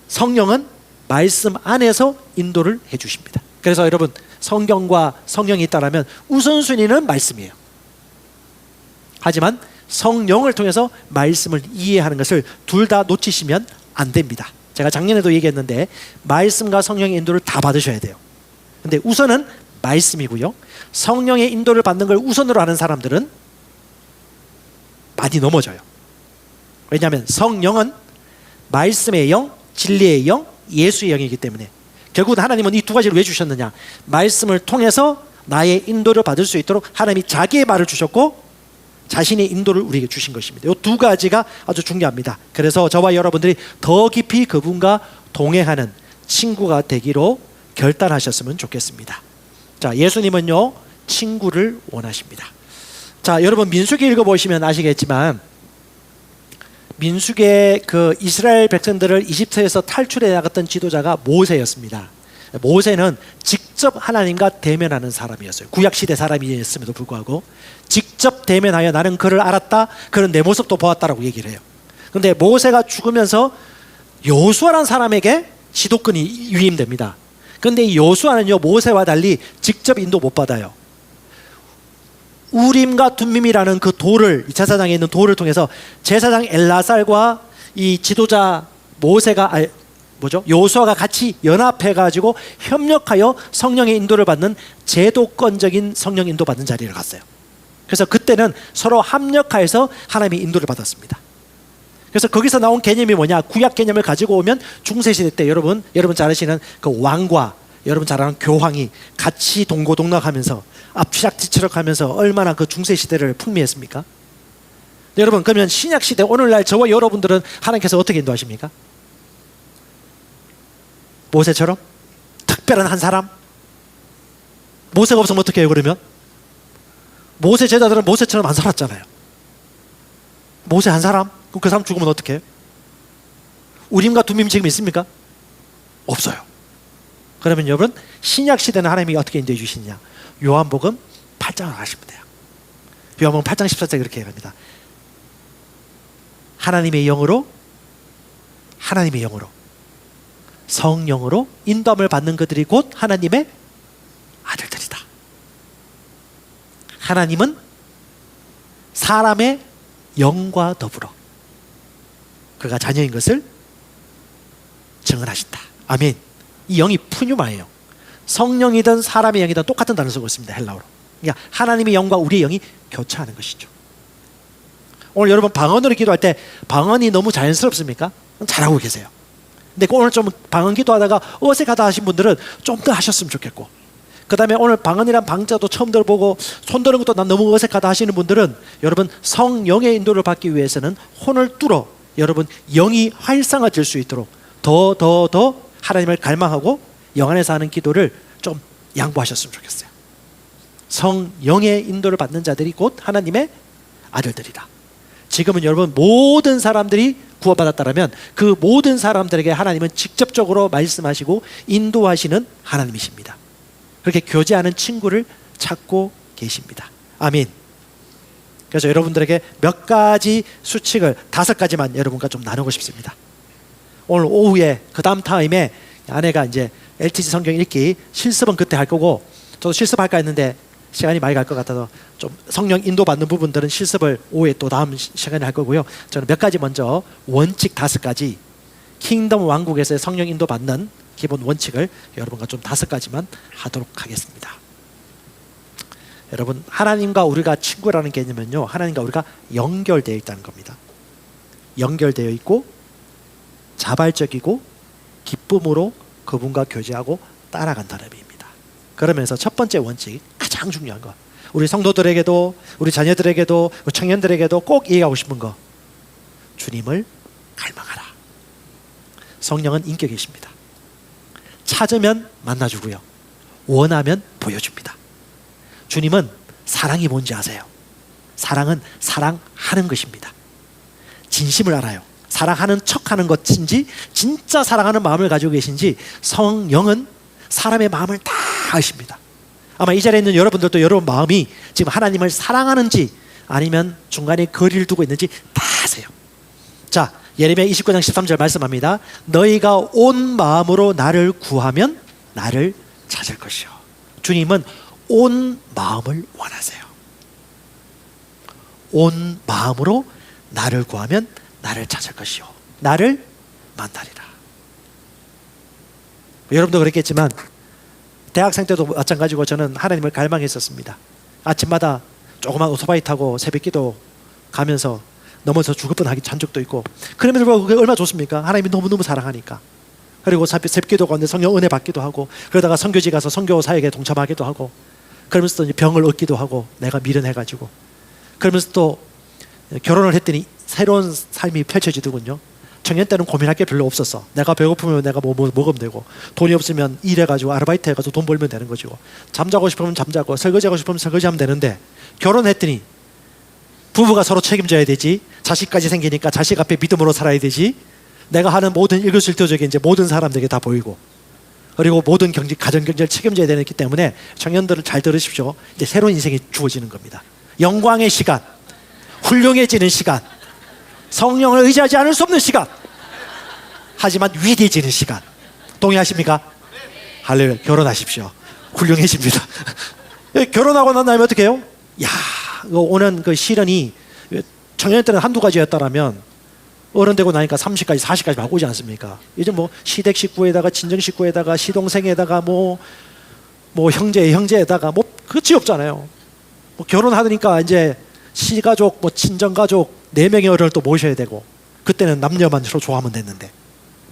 A: 성령은 말씀 안에서 인도를 해주십니다. 그래서 여러분 성경과 성령이 있다면 우선순위는 말씀이에요. 하지만 성령을 통해서 말씀을 이해하는 것을 둘 다 놓치시면 안 됩니다. 제가 작년에도 얘기했는데 말씀과 성령의 인도를 다 받으셔야 돼요. 근데 우선은 말씀이고요. 성령의 인도를 받는 걸 우선으로 하는 사람들은 많이 넘어져요. 왜냐하면 성령은 말씀의 영, 진리의 영, 예수의 영이기 때문에 결국은 하나님은 이 두 가지를 왜 주셨느냐? 말씀을 통해서 나의 인도를 받을 수 있도록 하나님이 자기의 말을 주셨고 자신의 인도를 우리에게 주신 것입니다. 이 두 가지가 아주 중요합니다. 그래서 저와 여러분들이 더 깊이 그분과 동행하는 친구가 되기로 결단하셨으면 좋겠습니다. 자, 예수님은요 친구를 원하십니다. 자, 여러분 민수기 읽어보시면 아시겠지만 민수기의 그 이스라엘 백성들을 이집트에서 탈출해 나갔던 지도자가 모세였습니다. 모세는 직접 하나님과 대면하는 사람이었어요. 구약시대 사람이었음에도 불구하고 직접 대면하여 나는 그를 알았다, 그는 내 모습도 보았다라고 얘기를 해요. 그런데 모세가 죽으면서 여호수아라는 사람에게 지도권이 위임됩니다. 그런데 이 여호수아는요 모세와 달리 직접 인도 못 받아요. 우림과 둠밈이라는 그 돌을, 제사장에 있는 돌을 통해서 제사장 엘라살과 이 지도자 여호수아가 같이 연합해가지고 협력하여 성령의 인도를 받는 제도권적인 성령 인도 받는 자리를 갔어요. 그래서 그때는 서로 합력하여서 하나님의 인도를 받았습니다. 그래서 거기서 나온 개념이 뭐냐? 구약 개념을 가지고 오면 중세시대 때 여러분 잘 아시는 그 왕과 여러분 잘 아는 교황이 같이 동고동락하면서 앞치락뒤치락하면서 얼마나 그 중세시대를 풍미했습니까? 여러분 그러면 신약시대 오늘날 저와 여러분들은 하나님께서 어떻게 인도하십니까? 모세처럼 특별한 한 사람? 모세가 없으면 어떻게 해요 그러면? 모세 제자들은 모세처럼 안 살았잖아요. 모세 한 사람? 그럼 그 사람 죽으면 어떻게 해요? 우림과 둠밈 지금 있습니까? 없어요. 그러면 여러분 신약 시대는 하나님이 어떻게 인도해 주시냐? 요한복음 8장을 가시면 돼요. 요한복음 8장 14절에 그렇게 얘기합니다. 하나님의 영으로 성령으로 인도함을 받는 그들이 곧 하나님의 아들들이다. 하나님은 사람의 영과 더불어 그가 자녀인 것을 증언하신다. 아멘. 이 영이 푸뉴마예요. 성령이든 사람의 영이든 똑같은 단어를 쓰고 있습니다. 헬라어로. 그러니까 하나님의 영과 우리의 영이 교차하는 것이죠. 오늘 여러분 방언으로 기도할 때 방언이 너무 자연스럽습니까? 잘하고 계세요. 근데 오늘 좀 방언 기도하다가 어색하다 하신 분들은 좀 더 하셨으면 좋겠고, 그 다음에 오늘 방언이란 방자도 처음 들어보고 손 드는 것도 난 너무 어색하다 하시는 분들은 여러분 성령의 인도를 받기 위해서는 혼을 뚫어 여러분 영이 활성화될 수 있도록 더 하나님을 갈망하고 영 안에서 하는 기도를 좀 양보하셨으면 좋겠어요. 성령의 인도를 받는 자들이 곧 하나님의 아들들이다. 지금은 여러분 모든 사람들이 구원받았다면 그 모든 사람들에게 하나님은 직접적으로 말씀하시고 인도하시는 하나님이십니다. 그렇게 교제하는 친구를 찾고 계십니다. 아멘. 그래서 여러분들에게 몇 가지 수칙을 5가지만 여러분과 좀 나누고 싶습니다. 오늘 오후에 그 다음 타임에 아내가 이제 LTG 성경 읽기 실습은 그때 할 거고, 저도 실습할까 했는데 시간이 많이 갈 것 같아서 좀 성령 인도받는 부분들은 실습을 오후에 또 다음 시간에 할 거고요. 저는 몇 가지 먼저 원칙 5가지, 킹덤 왕국에서의 성령 인도받는 기본 원칙을 여러분과 좀 5가지만 하도록 하겠습니다. 여러분 하나님과 우리가 친구라는 개념은요, 하나님과 우리가 연결되어 있다는 겁니다. 연결되어 있고 자발적이고 기쁨으로 그분과 교제하고 따라간다는 의미입니다. 그러면서 첫 번째 원칙, 가장 중요한 거, 우리 성도들에게도 우리 자녀들에게도 우리 청년들에게도 꼭 얘기하고 싶은 거, 주님을 갈망하라. 성령은 인격이십니다. 찾으면 만나주고요, 원하면 보여줍니다. 주님은 사랑이 뭔지 아세요? 사랑은 사랑하는 것입니다. 진심을 알아요. 사랑하는 척하는 것인지 진짜 사랑하는 마음을 가지고 계신지 성령은 사람의 마음을 다 아십니다. 아마 이 자리에 있는 여러분들도 여러분 마음이 지금 하나님을 사랑하는지 아니면 중간에 거리를 두고 있는지 다 아세요. 자, 예레미야 29장 13절 말씀합니다. 너희가 온 마음으로 나를 구하면 나를 찾을 것이요. 주님은 온 마음을 원하세요. 온 마음으로 나를 구하면 나를 찾을 것이요 나를 만나리라. 여러분도 그랬겠지만 대학생 때도 마찬가지고 저는 하나님을 갈망했었습니다. 아침마다 조그만 오토바이 타고 새벽기도 가면서 넘어서 죽을 뻔하기 한 적도 있고, 그럼에도 불구하고 그게 얼마나 좋습니까? 하나님이 너무너무 사랑하니까. 그리고 새벽기도 가는데 성령 은혜 받기도 하고, 그러다가 선교지 가서 선교 사역에 동참하기도 하고, 그러면서 또 병을 얻기도 하고 내가 미련해가지고, 그러면서 또 결혼을 했더니 새로운 삶이 펼쳐지더군요. 청년 때는 고민할 게 별로 없었어. 내가 배고프면 내가 뭐 먹으면 되고, 돈이 없으면 일해가지고 아르바이트 해가지고 돈 벌면 되는 거죠. 잠자고 싶으면 잠자고, 설거지하고 싶으면 설거지하면 되는데, 결혼했더니 부부가 서로 책임져야 되지, 자식까지 생기니까 자식 앞에 믿음으로 살아야 되지, 내가 하는 모든 일거수일투족이 이제 모든 사람들에게 다 보이고, 그리고 모든 가정 경제를 책임져야 되기 때문에 청년들을 잘 들으십시오. 이제 새로운 인생이 주어지는 겁니다. 영광의 시간, 훌륭해지는 시간, 성령을 의지하지 않을 수 없는 시간, 하지만 위대해지는 시간. 동의하십니까? 할렐루야. 결혼하십시오. 훌륭해집니다. 결혼하고 난 다음에 어떻게 해요? 야, 오는 그 시련이 청년 때는 한두 가지였다라면 어른 되고 나니까 30까지 40까지 막 오지 않습니까? 이제 뭐 시댁 식구에다가 친정 식구에다가 시동생에다가 뭐 형제에다가 뭐 끝이 없잖아요. 뭐 결혼하니까 이제 시가족 뭐 친정가족 4명의 어른을 또 모셔야 되고, 그때는 남녀만 서로 좋아하면 됐는데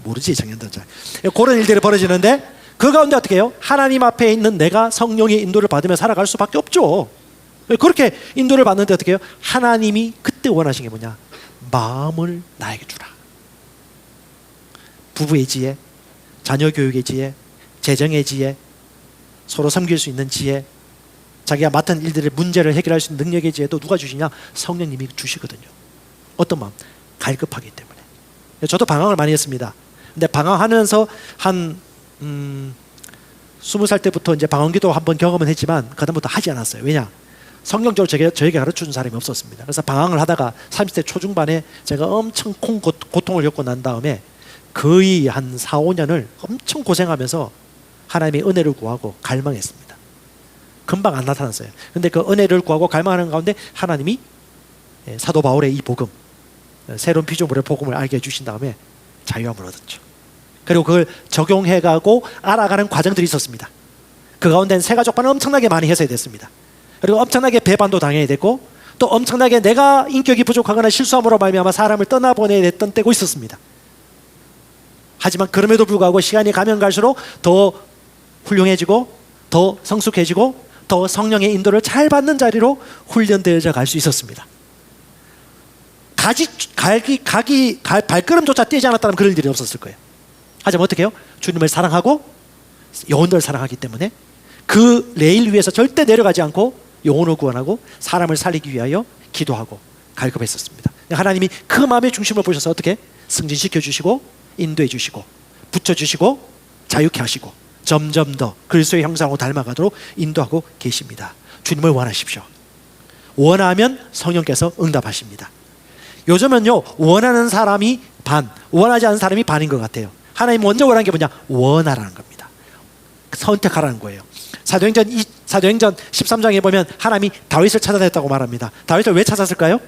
A: 모르지 청년들 잘. 그런 일들이 벌어지는데 그 가운데 어떻게 해요? 하나님 앞에 있는 내가 성령의 인도를 받으며 살아갈 수밖에 없죠. 그렇게 인도를 받는데 어떻게 해요? 하나님이 그때 원하신 게 뭐냐? 마음을 나에게 주라. 부부의 지혜, 자녀 교육의 지혜, 재정의 지혜, 서로 섬길 수 있는 지혜, 자기가 맡은 일들의 문제를 해결할 수 있는 능력의 지혜도 누가 주시냐? 성령님이 주시거든요. 어떤 마음? 갈급하기 때문에. 저도 방황을 많이 했습니다. 근데 방황하면서 한 20살 때부터 이제 방언기도 한번 경험은 했지만 그다음부터 하지 않았어요. 왜냐? 성경적으로 저에게 가르쳐준 사람이 없었습니다. 그래서 방황을 하다가 30대 초중반에 제가 엄청 고통을 겪고 난 다음에 거의 한 4, 5년을 엄청 고생하면서 하나님의 은혜를 구하고 갈망했습니다. 금방 안 나타났어요. 근데 그 은혜를 구하고 갈망하는 가운데 하나님이 사도 바울의 이 복음, 새로운 피조물의 복음을 알게 해주신 다음에 자유함을 얻었죠. 그리고 그걸 적용해가고 알아가는 과정들이 있었습니다. 그 가운데는 세 가족반은 엄청나게 많이 해서야 됐습니다. 그리고 엄청나게 배반도 당해야 됐고 또 엄청나게 내가 인격이 부족하거나 실수함으로 말미암아 사람을 떠나보내야 됐던 때고 있었습니다. 하지만 그럼에도 불구하고 시간이 가면 갈수록 더 훌륭해지고 더 성숙해지고 더 성령의 인도를 잘 받는 자리로 훈련되어져 갈 수 있었습니다. 발걸음조차 떼지 않았다면 그럴 일이 없었을 거예요. 하지만 어떻게 해요? 주님을 사랑하고 영혼들을 사랑하기 때문에 그 레일 위에서 절대 내려가지 않고 영혼을 구원하고 사람을 살리기 위하여 기도하고 갈급했었습니다. 하나님이 그 마음의 중심을 보셔서 어떻게 승진시켜 주시고 인도해 주시고 붙여주시고 자유케 하시고 점점 더 그리스도의 형상으로 닮아가도록 인도하고 계십니다. 주님을 원하십시오. 원하면 성령께서 응답하십니다. 요즘은요, 원하는 사람이 반, 원하지 않는 사람이 반인 것 같아요. 하나님 먼저 원하는 게 뭐냐? 원하라는 겁니다. 선택하라는 거예요. 사도행전 13장에 보면 하나님이 다윗을 찾아냈다고 말합니다. 다윗을 왜 찾았을까요?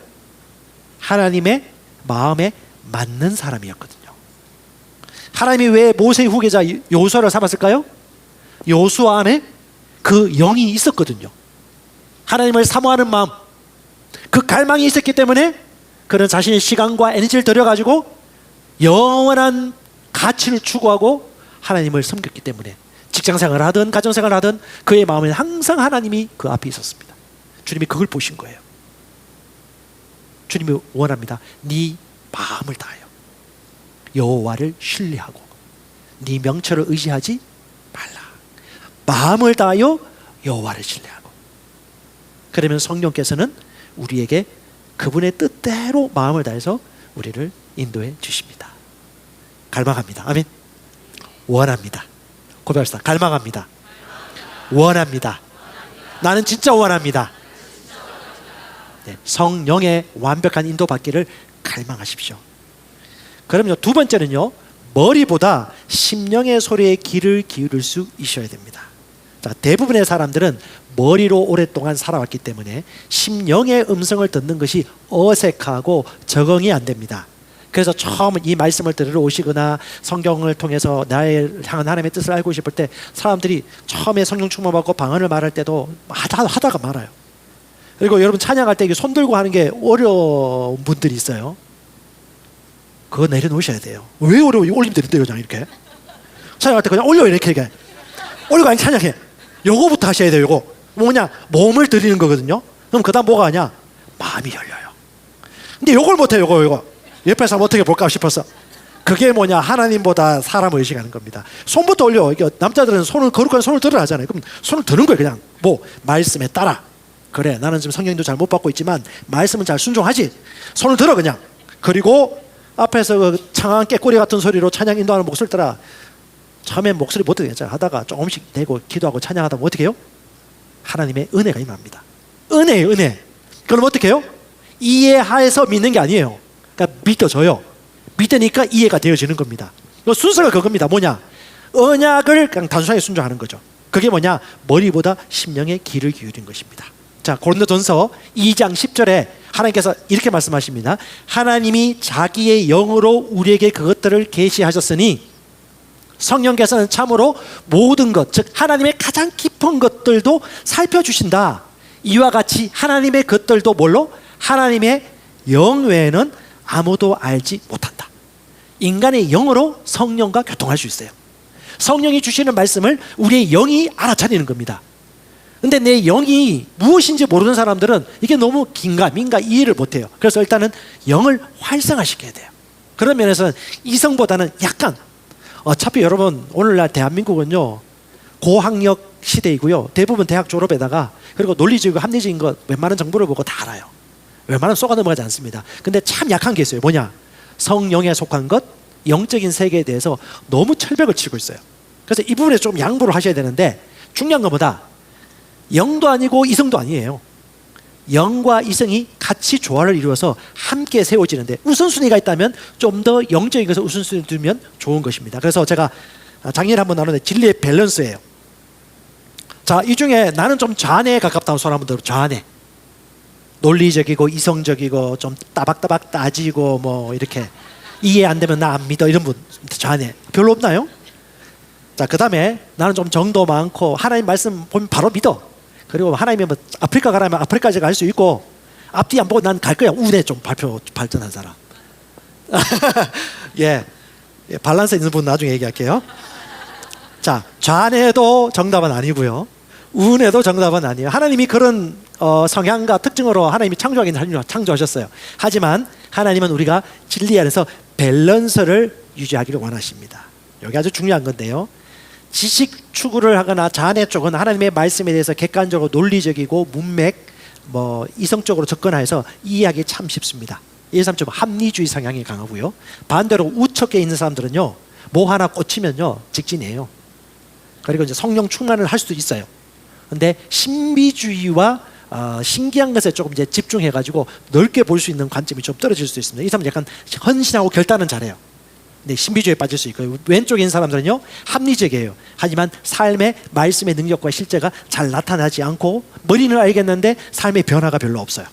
A: 하나님의 마음에 맞는 사람이었거든요. 하나님이 왜 모세의 후계자 여호수아를 삼았을까요? 여호수아 안에 그 영이 있었거든요. 하나님을 사모하는 마음, 그 갈망이 있었기 때문에 그는 자신의 시간과 에너지를 들여가지고 영원한 가치를 추구하고 하나님을 섬겼기 때문에 직장생활을 하든 가정생활을 하든 그의 마음에는 항상 하나님이 그 앞에 있었습니다. 주님이 그걸 보신 거예요. 주님이 원합니다. 네 마음을 다하여 여호와를 신뢰하고 네 명철을 의지하지 말라. 마음을 다하여 여호와를 신뢰하고, 그러면 성령께서는 우리에게 그분의 뜻대로 마음을 다해서 우리를 인도해 주십니다. 갈망합니다. 아멘. 원합니다. 고백합시다. 갈망합니다. 원합니다. 나는 진짜 원합니다. 네, 성령의 완벽한 인도 받기를 갈망하십시오. 그럼요, 두 번째는요, 머리보다 심령의 소리에 귀를 기울일 수 있어야 됩니다. 자, 대부분의 사람들은 머리로 오랫동안 살아왔기 때문에 심령의 음성을 듣는 것이 어색하고 적응이 안 됩니다. 그래서 처음 이 말씀을 들으러 오시거나 성경을 통해서 나의 향한 하나님의 뜻을 알고 싶을 때 사람들이 처음에 성령 충만받고 방언을 말할 때도 하다가 말아요. 그리고 여러분 찬양할 때 손 들고 하는 게 어려운 분들이 있어요. 그거 내려놓으셔야 돼요. 왜 어려워요? 올리면 되는데 그냥 이렇게 찬양할 때 그냥 올려, 이렇게 올리고 아니 찬양해. 요거부터 하셔야 돼요. 요거 뭐냐? 몸을 드리는 거거든요. 그럼 그 다음 뭐가 하냐? 마음이 열려요. 근데 요걸 못해요. 요거 옆에 사람 어떻게 볼까 싶어서. 그게 뭐냐? 하나님보다 사람을 의식하는 겁니다. 손부터 올려. 남자들은 거룩한 손을 들으라 하잖아요. 그럼 손을 드는 거예요. 그냥 말씀에 따라. 그래, 나는 지금 성경도 잘 못 받고 있지만 말씀은 잘 순종하지. 손을 들어 그냥. 그리고 앞에서 그 창한 깨꼬리 같은 소리로 찬양 인도하는 목소리를 따라. 처음엔 목소리 못 듣겠잖아요. 하다가 조금씩 내고 기도하고 찬양하다 보면 어떻게 해요? 하나님의 은혜가 임합니다. 은혜예요, 은혜. 그럼 어떻게 해요? 이해하여서 믿는 게 아니에요. 그러니까 믿어져요. 믿으니까 이해가 되어지는 겁니다. 순서가 그겁니다. 뭐냐? 언약을 그냥 단순하게 순종하는 거죠. 그게 뭐냐? 머리보다 심령에 귀를 기울인 것입니다. 자, 고린도전서 2장 10절에 하나님께서 이렇게 말씀하십니다. 하나님이 자기의 영으로 우리에게 그것들을 계시하셨으니 성령께서는 참으로 모든 것, 즉 하나님의 가장 깊은 것들도 살펴주신다. 이와 같이 하나님의 것들도 뭘로? 하나님의 영 외에는 아무도 알지 못한다. 인간의 영으로 성령과 교통할 수 있어요. 성령이 주시는 말씀을 우리의 영이 알아차리는 겁니다. 근데 내 영이 무엇인지 모르는 사람들은 이게 너무 긴가 민가 이해를 못해요. 그래서 일단은 영을 활성화시켜야 돼요. 그런 면에서는 이성보다는 약간 어차피 여러분 오늘날 대한민국은요 고학력 시대이고요. 대부분 대학 졸업에다가 그리고 논리적이고 합리적인 것 웬만한 정보를 보고 다 알아요. 웬만하면 쏘가 넘어가지 않습니다. 근데 참 약한 게 있어요. 뭐냐? 성령에 속한 것, 영적인 세계에 대해서 너무 철벽을 치고 있어요. 그래서 이 부분에 좀 양보를 하셔야 되는데 중요한 것보다 영도 아니고 이성도 아니에요. 영과 이성이 같이 조화를 이루어서 함께 세워지는데 우선순위가 있다면 좀 더 영적인 것을 우선순위에 두면 좋은 것입니다. 그래서 제가 작년에 한번 나눴는데 진리의 밸런스예요. 자, 이 중에 나는 좀 좌뇌에 가깝다고 손 한번 들어. 좌뇌. 논리적이고 이성적이고 좀 따박따박 따지고 뭐 이렇게 이해 안 되면 나 안 믿어 이런 분 좌뇌 별로 없나요? 자, 그 다음에 나는 좀 정도 많고 하나님 말씀 보면 바로 믿어. 그리고 하나님이 뭐 아프리카 가라면 아프리카까지 갈 수 있고 앞뒤 안 보고 난 갈 거야. 우뇌 좀 발전한 사람. 예, 밸런스 있는 분 나중에 얘기할게요. 자, 좌뇌도 정답은 아니고요. 우뇌도 정답은 아니에요. 하나님이 그런 성향과 특징으로 하나님이 창조하셨어요. 하지만 하나님은 우리가 진리 안에서 밸런스를 유지하기를 원하십니다. 여기 아주 중요한 건데요. 지식 추구를 하거나 자네 쪽은 하나님의 말씀에 대해서 객관적으로 논리적이고 문맥, 뭐 이성적으로 접근해서 이해하기 참 쉽습니다. 이 사람 좀 합리주의 성향이 강하고요. 반대로 우측에 있는 사람들은요, 뭐 하나 꽂히면요 직진이에요. 그리고 이제 성령 충만을 할 수도 있어요. 근데 신비주의와 신기한 것에 조금 이제 집중해가지고 넓게 볼 수 있는 관점이 좀 떨어질 수 있습니다. 이 사람은 약간 헌신하고 결단은 잘해요. 근데 신비주의에 빠질 수 있고요. 왼쪽에 있는 사람들은요 합리적이에요. 하지만 삶의 말씀의 능력과 실제가 잘 나타나지 않고 머리는 알겠는데 삶의 변화가 별로 없어요.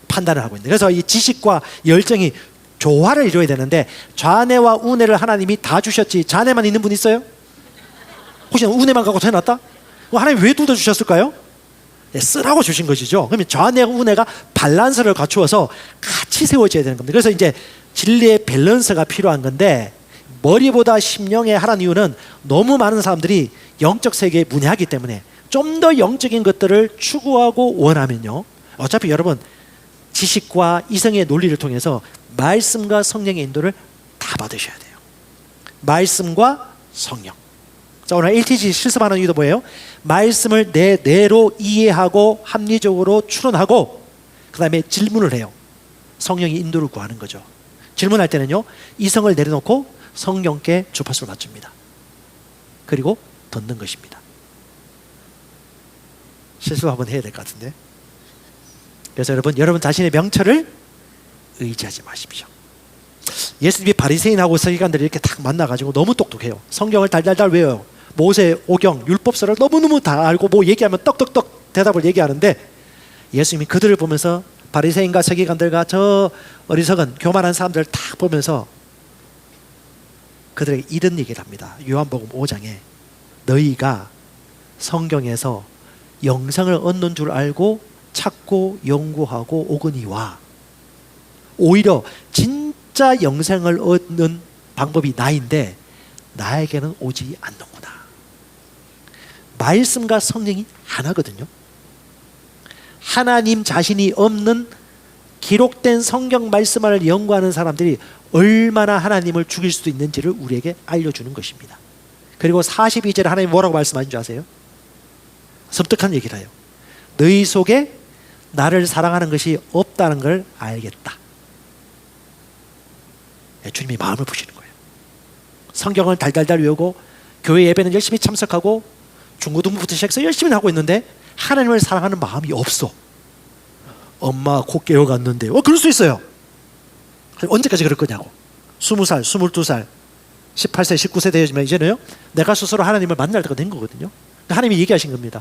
A: 판단을 하고 있는. 그래서 이 지식과 열정이 조화를 이루어야 되는데 좌뇌와 우뇌를 하나님이 다 주셨지 좌뇌만 있는 분 있어요? 혹시 우뇌만 갖고 태어났다? 하나님 왜 둘 다 주셨을까요? 쓰라고 주신 것이죠. 그러면 좌뇌와 우뇌가 밸런스를 갖추어서 같이 세워져야 되는 겁니다. 그래서 이제 진리의 밸런스가 필요한 건데 머리보다 심령에 하라는 이유는 너무 많은 사람들이 영적 세계에 문외하기 때문에 좀 더 영적인 것들을 추구하고 원하면요, 어차피 여러분 지식과 이성의 논리를 통해서 말씀과 성령의 인도를 다 받으셔야 돼요. 말씀과 성령. 자, 오늘 LTG 실습하는 이유도 뭐예요? 말씀을 내 뇌로 이해하고 합리적으로 추론하고 그 다음에 질문을 해요. 성령의 인도를 구하는 거죠. 질문할 때는요 이성을 내려놓고 성령께 주파수를 맞춥니다. 그리고 듣는 것입니다. 실수 한번 해야 될 것 같은데. 그래서 여러분 자신의 명철을 의지하지 마십시오. 예수님이 바리새인하고 서기관들이 이렇게 딱 만나가지고 너무 똑똑해요. 성경을 달달달 외워요. 모세, 오경, 율법서를 너무너무 다 알고 뭐 얘기하면 떡떡떡 대답을 얘기하는데 예수님이 그들을 보면서 바리새인과 서기관들과 저 어리석은 교만한 사람들을 딱 보면서 그들에게 이런 얘기를 합니다. 요한복음 5장에 너희가 성경에서 영생을 얻는 줄 알고 찾고 연구하고 오거니와 오히려 진짜 영생을 얻는 방법이 나인데 나에게는 오지 않는구나. 말씀과 성령이 하나거든요. 하나님 자신이 없는 기록된 성경 말씀을 연구하는 사람들이 얼마나 하나님을 죽일 수도 있는지를 우리에게 알려주는 것입니다. 그리고 42절에 하나님이 뭐라고 말씀하신 줄 아세요? 섬뜩한 얘기를 해요. 너희 속에 나를 사랑하는 것이 없다는 걸 알겠다. 주님이 마음을 보시는 거예요. 성경을 달달달 외우고 교회 예배는 열심히 참석하고 중고등부부터 시작해서 열심히 하고 있는데 하나님을 사랑하는 마음이 없어. 엄마 곧 깨어갔는데 그럴 수 있어요. 언제까지 그럴 거냐고. 20살, 22살, 18세, 19세 되어지면 이제는요 내가 스스로 하나님을 만날 때가 된 거거든요. 하나님이 얘기하신 겁니다.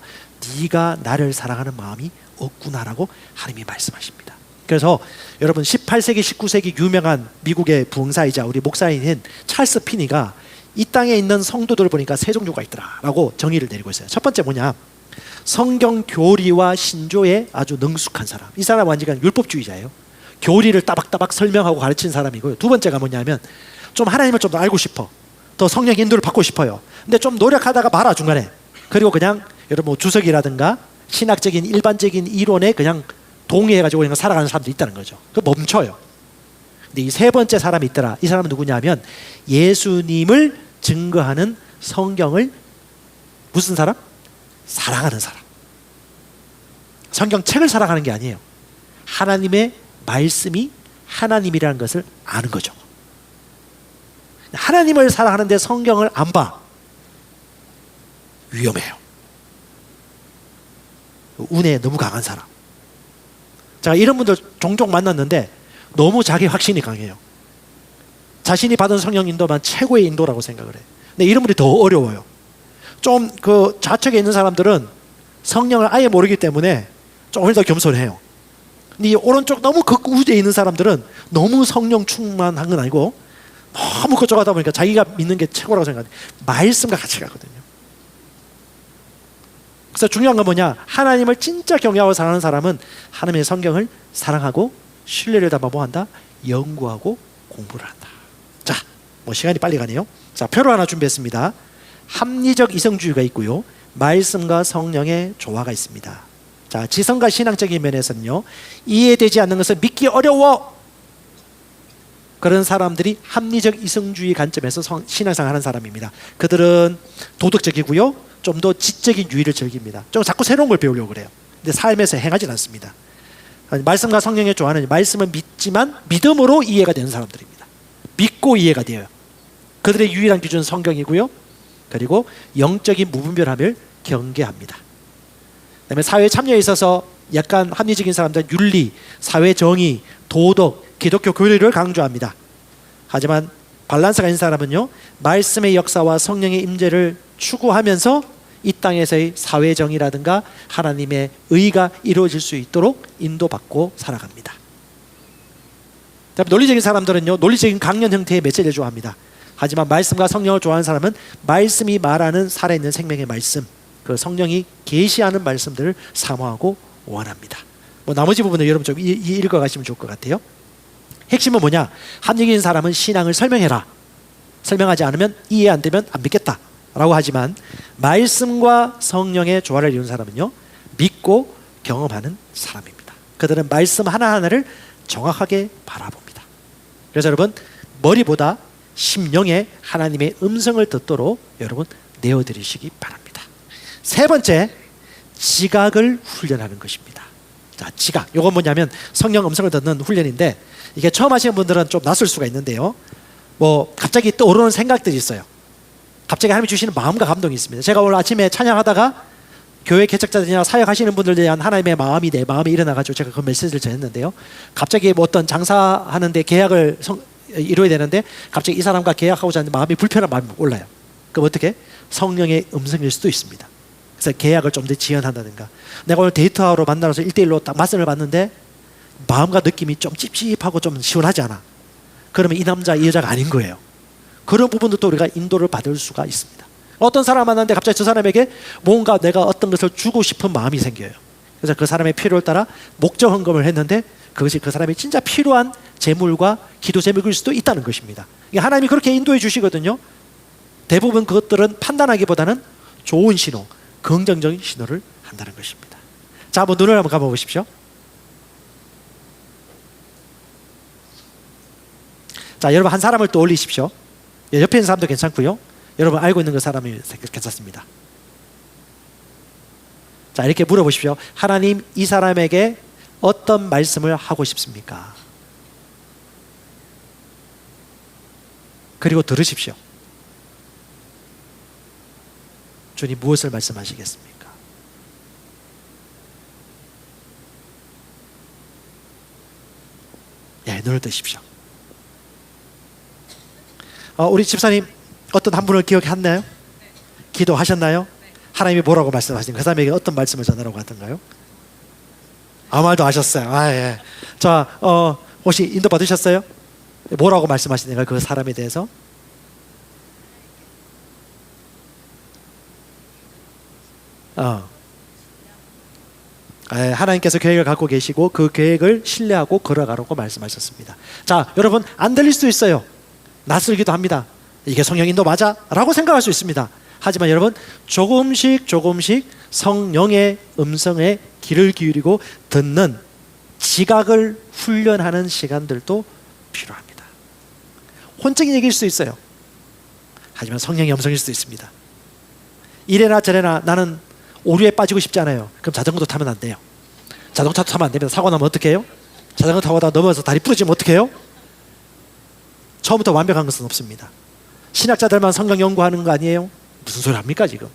A: 네가 나를 사랑하는 마음이 없구나라고 하나님이 말씀하십니다. 그래서 여러분 18세기, 19세기 유명한 미국의 부흥사이자 우리 목사인 찰스 피니가 이 땅에 있는 성도들을 보니까 세 종류가 있더라라고 정의를 내리고 있어요. 첫 번째 뭐냐? 성경 교리와 신조에 아주 능숙한 사람. 이 사람은 완전히 율법주의자예요. 교리를 따박따박 설명하고 가르치는 사람이고요. 두 번째가 뭐냐면 좀 하나님을 좀 더 알고 싶어. 더 성령 인도를 받고 싶어요. 근데 좀 노력하다가 말아 중간에. 그리고 그냥 여러분 뭐 주석이라든가 신학적인 일반적인 이론에 그냥 동의해가지고 그냥 살아가는 사람들이 있다는 거죠. 그 멈춰요. 근데 이 세 번째 사람이 있더라. 이 사람은 누구냐면 예수님을 증거하는 성경을 무슨 사람? 사랑하는 사람. 성경책을 사랑하는 게 아니에요. 하나님의 말씀이 하나님이라는 것을 아는 거죠. 하나님을 사랑하는데 성경을 안 봐. 위험해요. 운에 너무 강한 사람. 제가 이런 분들 종종 만났는데 너무 자기 확신이 강해요. 자신이 받은 성령 인도만 최고의 인도라고 생각을 해요. 근데 이런 분들이 더 어려워요. 좀 그 좌측에 있는 사람들은 성령을 아예 모르기 때문에 조금 더 겸손해요. 근데 이 오른쪽 너무 극우에 있는 사람들은 너무 성령 충만한 건 아니고 너무 그쪽 하다 보니까 자기가 믿는 게 최고라고 생각해요. 말씀과 같이 가거든요. 그래서 중요한 건 뭐냐? 하나님을 진짜 경외하고 사랑하는 사람은 하나님의 성경을 사랑하고 신뢰를 담아 뭐 한다? 연구하고 공부를 한다. 자, 뭐 시간이 빨리 가네요. 자, 표를 하나 준비했습니다. 합리적 이성주의가 있고요. 말씀과 성령의 조화가 있습니다. 자, 지성과 신앙적인 면에서는요, 이해되지 않는 것을 믿기 어려워. 그런 사람들이 합리적 이성주의 관점에서 신앙생활 하는 사람입니다. 그들은 도덕적이고요, 좀 더 지적인 유의를 즐깁니다. 좀 자꾸 새로운 걸 배우려고 그래요. 근데 삶에서 행하진 않습니다. 말씀과 성령의 조화는 말씀을 믿지만 믿음으로 이해가 되는 사람들입니다. 믿고 이해가 돼요. 그들의 유일한 기준은 성경이고요, 그리고 영적인 무분별함을 경계합니다. 그다음에 사회 참여에 있어서 약간 합리적인 사람들은 윤리, 사회 정의, 도덕, 기독교 교리를 강조합니다. 하지만 밸런스가 있는 사람은요, 말씀의 역사와 성령의 임재를 추구하면서 이 땅에서의 사회 정의라든가 하나님의 의가 이루어질 수 있도록 인도받고 살아갑니다. 논리적인 사람들은요, 논리적인 강연 형태의 메시지를 좋아합니다. 하지만 말씀과 성령을 좋아하는 사람은 말씀이 말하는 살아있는 생명의 말씀, 그 성령이 계시하는 말씀들을 사모하고 원합니다. 뭐 나머지 부분은 여러분 좀 읽어가시면 좋을 것 같아요. 핵심은 뭐냐? 합리적인 사람은 신앙을 설명해라. 설명하지 않으면 이해 안 되면 안 믿겠다 라고 하지만, 말씀과 성령의 조화를 이룬 사람은요, 믿고 경험하는 사람입니다. 그들은 말씀 하나하나를 정확하게 바라봅니다. 그래서 여러분, 머리보다 심령에 하나님의 음성을 듣도록 여러분 내어드리시기 바랍니다. 세 번째, 지각을 훈련하는 것입니다. 자, 지각. 이건 뭐냐면 성령 음성을 듣는 훈련인데, 이게 처음 하시는 분들은 좀 낯설 수가 있는데요, 뭐 갑자기 떠오르는 생각들이 있어요. 갑자기 하나님이 주시는 마음과 감동이 있습니다. 제가 오늘 아침에 찬양하다가 교회 개척자들이나 사역하시는 분들에 대한 하나님의 마음이 내 마음에 일어나가지고 제가 그 메시지를 전했는데요, 갑자기 뭐 어떤 장사하는데 계약을 이루어야 되는데 갑자기 이 사람과 계약하고자 하는데 마음이 불편한 마음이 올라요. 그럼 어떻게? 성령의 음성일 수도 있습니다. 그래서 계약을 좀 더 지연한다든가, 내가 오늘 데이트하러 만나서 1대1로 딱 맞선을 봤는데 마음과 느낌이 좀 찝찝하고 좀 시원하지 않아. 그러면 이 남자 이 여자가 아닌 거예요. 그런 부분도 또 우리가 인도를 받을 수가 있습니다. 어떤 사람 만났는데 갑자기 저 사람에게 뭔가 내가 어떤 것을 주고 싶은 마음이 생겨요. 그래서 그 사람의 필요에 따라 목적 헌금을 했는데 그것이 그 사람이 진짜 필요한 재물과 기도 제목일 수도 있다는 것입니다. 하나님이 그렇게 인도해 주시거든요. 대부분 그것들은 판단하기보다는 좋은 신호, 긍정적인 신호를 한다는 것입니다. 자, 한번 눈을 한번 감아보십시오. 자, 여러분 한 사람을 떠올리십시오. 옆에 있는 사람도 괜찮고요, 여러분 알고 있는 그 사람이 괜찮습니다. 자, 이렇게 물어보십시오. 하나님, 이 사람에게 어떤 말씀을 하고 싶습니까? 그리고 들으십시오. 주님 무엇을 말씀하시겠습니까? 예, 눈을 뜨십시오. 우리 집사님 어떤 한 분을 기억했나요? 기도하셨나요? 하나님이 뭐라고 말씀하신, 그 사람에게 어떤 말씀을 전하라고 하던가요? 아무 말도 하셨어요. 아, 예. 자, 혹시 인도 받으셨어요? 뭐라고 말씀하시는가, 그 사람에 대해서? 하나님께서 계획을 갖고 계시고 그 계획을 신뢰하고 걸어가라고 말씀하셨습니다. 자, 여러분 안 들릴 수도 있어요. 낯설기도 합니다. 이게 성령 인도 맞아? 라고 생각할 수 있습니다. 하지만 여러분, 조금씩 성령의 음성에 귀를 기울이고 듣는 지각을 훈련하는 시간들도 필요합니다. 혼적인 얘기일 수 있어요. 하지만 성령의 음성일 수도 있습니다. 이래나 저래나 나는 오류에 빠지고 싶지 않아요. 그럼 자전거도 타면 안 돼요. 자동차도 타면 안 됩니다. 사고 나면 어떻게 해요? 자전거 타고 다 넘어져서 다리 부러지면 어떻게 해요? 처음부터 완벽한 것은 없습니다. 신학자들만 성경 연구하는 거 아니에요? 무슨 소리 합니까 지금?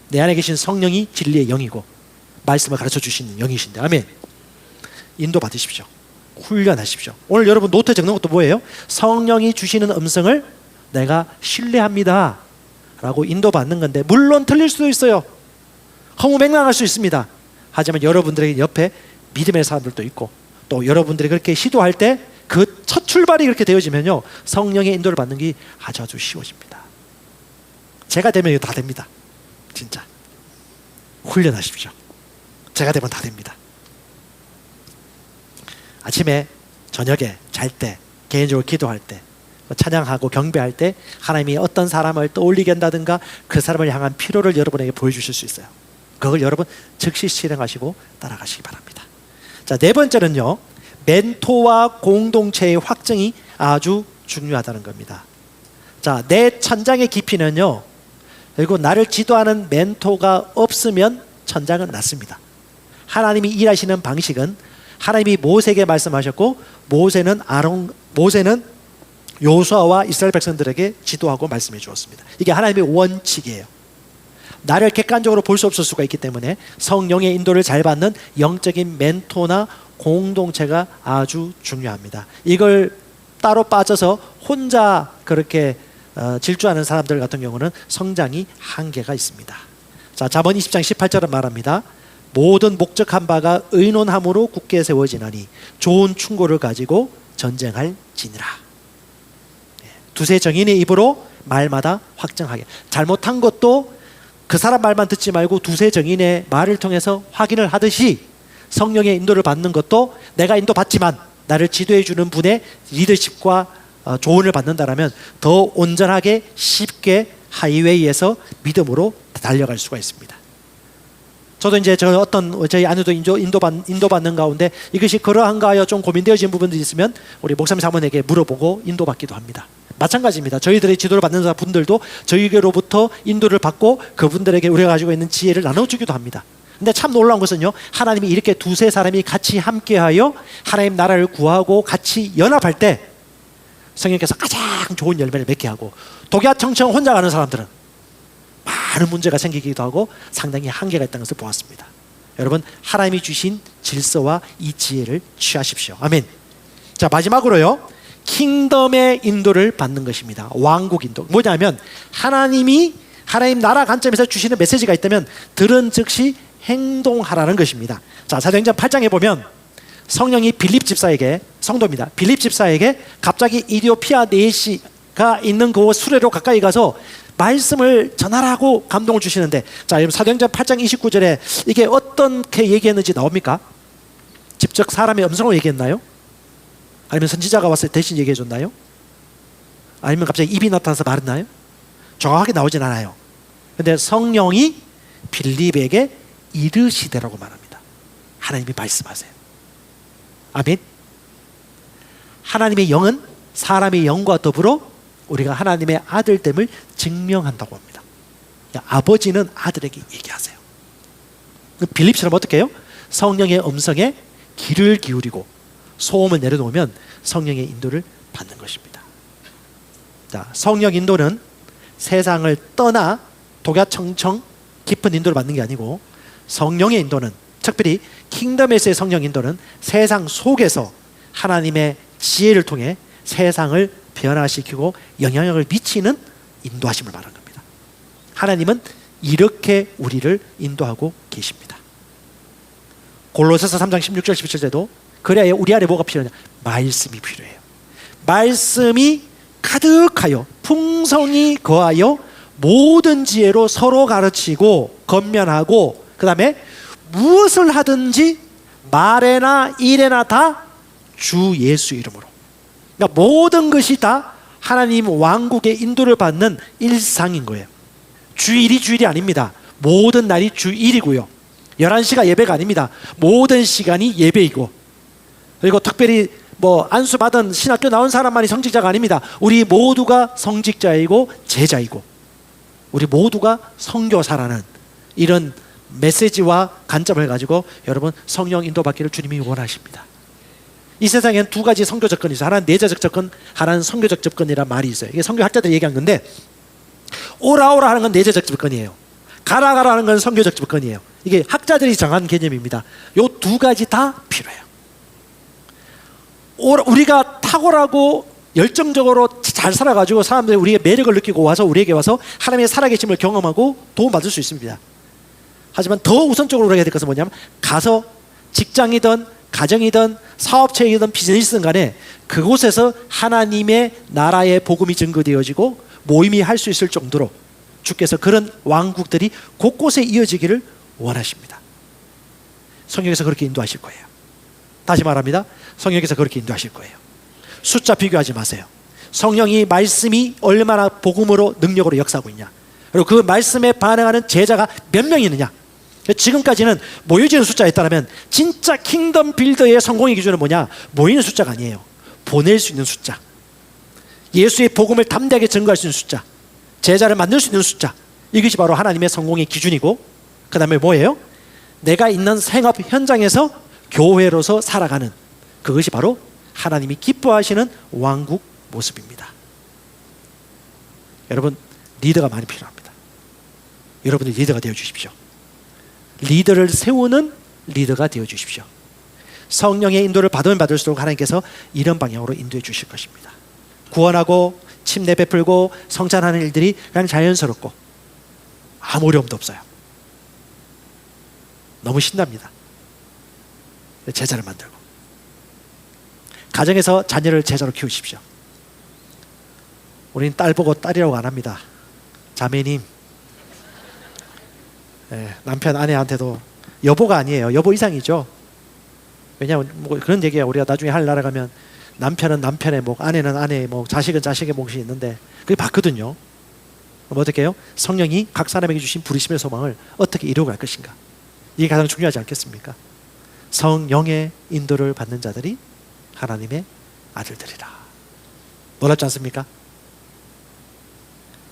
A: 내 안에 계신 성령이 진리의 영이고 말씀을 가르쳐 주시는 영이신데, 아멘. 인도 받으십시오. 훈련하십시오. 오늘 여러분 노트에 적는 것도 뭐예요? 성령이 주시는 음성을 내가 신뢰합니다 라고 인도받는 건데, 물론 틀릴 수도 있어요. 허무맹랑할 수 있습니다. 하지만 여러분들에게 옆에 믿음의 사람들도 있고, 또 여러분들이 그렇게 시도할 때 그 첫 출발이 그렇게 되어지면요, 성령의 인도를 받는 게 아주 쉬워집니다. 제가 되면 이거 다 됩니다. 진짜 훈련하십시오. 제가 되면 다 됩니다. 아침에, 저녁에, 잘 때, 개인적으로 기도할 때, 찬양하고 경배할 때 하나님이 어떤 사람을 떠올리게 한다든가 그 사람을 향한 필요를 여러분에게 보여주실 수 있어요. 그걸 여러분 즉시 실행하시고 따라가시기 바랍니다. 자, 네 번째는요, 멘토와 공동체의 확증이 아주 중요하다는 겁니다. 자, 내 천장의 깊이는요, 그리고 나를 지도하는 멘토가 없으면 천장은 낮습니다. 하나님이 일하시는 방식은 하나님이 모세에게 말씀하셨고, 모세는 요수아와 이스라엘 백성들에게 지도하고 말씀해 주었습니다. 이게 하나님의 원칙이에요. 나를 객관적으로 볼 수 없을 수가 있기 때문에 성령의 인도를 잘 받는 영적인 멘토나 공동체가 아주 중요합니다. 이걸 따로 빠져서 혼자 그렇게 질주하는 사람들 같은 경우는 성장이 한계가 있습니다. 자, 잠언 20장 18절은 말합니다. 모든 목적한 바가 의논함으로 굳게 세워지나니 좋은 충고를 가지고 전쟁할지니라. 두세 정인의 입으로 말마다 확정하게. 잘못한 것도 그 사람 말만 듣지 말고 두세 정인의 말을 통해서 확인을 하듯이, 성령의 인도를 받는 것도 내가 인도받지만 나를 지도해 주는 분의 리더십과 조언을 받는다라면 더 온전하게 쉽게 하이웨이에서 믿음으로 달려갈 수가 있습니다. 저도 이제 저희 아내도 인도받는 가운데 이것이 그러한가 하여 좀 고민되어진 부분들이 있으면 우리 목사님 사모님에게 물어보고 인도받기도 합니다. 마찬가지입니다. 저희들의 지도를 받는 분들도 저희로부터 인도를 받고 그분들에게 우리가 가지고 있는 지혜를 나눠주기도 합니다. 근데 참 놀라운 것은요, 하나님이 이렇게 두세 사람이 같이 함께하여 하나님 나라를 구하고 같이 연합할 때 성령께서 가장 좋은 열매를 맺게 하고, 독야청청 혼자 가는 사람들은 많은 문제가 생기기도 하고 상당히 한계가 있다는 것을 보았습니다. 여러분, 하나님이 주신 질서와 이 지혜를 취하십시오. 아멘. 자, 마지막으로요, 킹덤의 인도를 받는 것입니다. 왕국 인도. 뭐냐면 하나님 나라 관점에서 주시는 메시지가 있다면 들은 즉시 행동하라는 것입니다. 자, 사도행전 8장에 보면 성령이 빌립 집사에게, 성도입니다, 빌립 집사에게 갑자기 이디오피아 내시가 있는 그 수레로 가까이 가서 말씀을 전하라고 감동을 주시는데, 자, 여러분 사도행전 8장 29절에 이게 어떻게 얘기했는지 나옵니까? 직접 사람의 음성으로 얘기했나요? 아니면 선지자가 와서 대신 얘기해 줬나요? 아니면 갑자기 입이 나타나서 말했나요? 정확하게 나오진 않아요. 근데 성령이 빌립에게 이르시되라고 말합니다. 하나님이 말씀하세요. 아멘. 하나님의 영은 사람의 영과 더불어 우리가 하나님의 아들됨을 증명한다고 합니다. 아버지는 아들에게 얘기하세요. 빌립처럼 어떻게 해요? 성령의 음성에 귀를 기울이고 소음을 내려놓으면 성령의 인도를 받는 것입니다. 자, 성령 인도는 세상을 떠나 독야청청 깊은 인도를 받는 게 아니고, 성령의 인도는, 특별히 킹덤에서의 성령 인도는 세상 속에서 하나님의 지혜를 통해 세상을 변화시키고 영향력을 미치는 인도하심을 말하는 겁니다. 하나님은 이렇게 우리를 인도하고 계십니다. 골로새서 3장 16절 17절에도 그래야 우리 안에 뭐가 필요하냐? 말씀이 필요해요. 말씀이 가득하여 풍성이 거하여 모든 지혜로 서로 가르치고 건면하고, 그 다음에 무엇을 하든지 말에나 일에나 다 주 예수 이름으로. 그러니까 모든 것이 다 하나님 왕국의 인도를 받는 일상인 거예요. 주일이 주일이 아닙니다. 모든 날이 주일이고요. 11시가 예배가 아닙니다. 모든 시간이 예배이고, 그리고 특별히 뭐 안수 받은 신학교 나온 사람만이 성직자가 아닙니다. 우리 모두가 성직자이고 제자이고 우리 모두가 선교사라는 이런 메시지와 관점을 가지고 여러분 성령 인도받기를 주님이 원하십니다. 이 세상엔 두 가지 선교 접근이 있어요. 하나는 내재적 접근, 하나는 선교적 접근이라는 말이 있어요. 이게 선교학자들이 얘기한 건데, 오라 오라 하는 건 내재적 접근이에요. 가라 가라 하는 건 선교적 접근이에요. 이게 학자들이 정한 개념입니다. 이 두 가지 다 필요해요. 우리가 탁월하고 열정적으로 잘 살아가지고 사람들이 우리의 매력을 느끼고 와서 우리에게 와서 하나님의 살아계심을 경험하고 도움받을 수 있습니다. 하지만 더 우선적으로 해야 될 것은 뭐냐면, 가서 직장이든 가정이든 사업체이든 비즈니스든 간에 그곳에서 하나님의 나라의 복음이 증거되어지고 모임이 할 수 있을 정도로 주께서 그런 왕국들이 곳곳에 이어지기를 원하십니다. 성경에서 그렇게 인도하실 거예요. 다시 말합니다. 성경에서 그렇게 인도하실 거예요. 숫자 비교하지 마세요. 성령이 말씀이 얼마나 복음으로 능력으로 역사하고 있냐, 그리고 그 말씀에 반응하는 제자가 몇 명 있느냐. 지금까지는 모여지는 숫자에 따르면 진짜 킹덤 빌더의 성공의 기준은 뭐냐? 모이는 숫자가 아니에요. 보낼 수 있는 숫자, 예수의 복음을 담대하게 증거할 수 있는 숫자, 제자를 만들 수 있는 숫자, 이것이 바로 하나님의 성공의 기준이고, 그 다음에 뭐예요? 내가 있는 생업 현장에서 교회로서 살아가는, 그것이 바로 하나님이 기뻐하시는 왕국 모습입니다. 여러분, 리더가 많이 필요합니다. 여러분이 리더가 되어 주십시오. 리더를 세우는 리더가 되어 주십시오. 성령의 인도를 받으면 받을수록 하나님께서 이런 방향으로 인도해 주실 것입니다. 구원하고 침례 베풀고 성찬하는 일들이 그냥 자연스럽고 아무 어려움도 없어요. 너무 신납니다. 제자를 만들고, 가정에서 자녀를 제자로 키우십시오. 우리는 딸 보고 딸이라고 안 합니다. 자매님. 남편 아내한테도 여보가 아니에요. 여보 이상이죠. 왜냐하면 뭐 그런 얘기야. 우리가 나중에 하늘나라 가면 남편은 남편의 목, 아내는 아내의 목, 자식은 자식의 몫이 있는데 그게 맞거든요. 그럼 어떻게 해요? 성령이 각 사람에게 주신 부르심의 소망을 어떻게 이루어갈 것인가, 이게 가장 중요하지 않겠습니까? 성령의 인도를 받는 자들이 하나님의 아들들이라. 놀랍지 않습니까?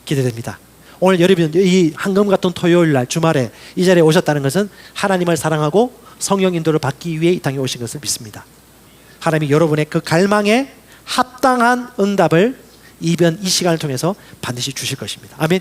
A: 기대됩니다. 오늘 여러분 이 황금 같은 토요일 날 주말에 이 자리에 오셨다는 것은 하나님을 사랑하고 성령 인도를 받기 위해 이 땅에 오신 것을 믿습니다. 하나님이 여러분의 그 갈망에 합당한 응답을 이 시간을 통해서 반드시 주실 것입니다. 아멘.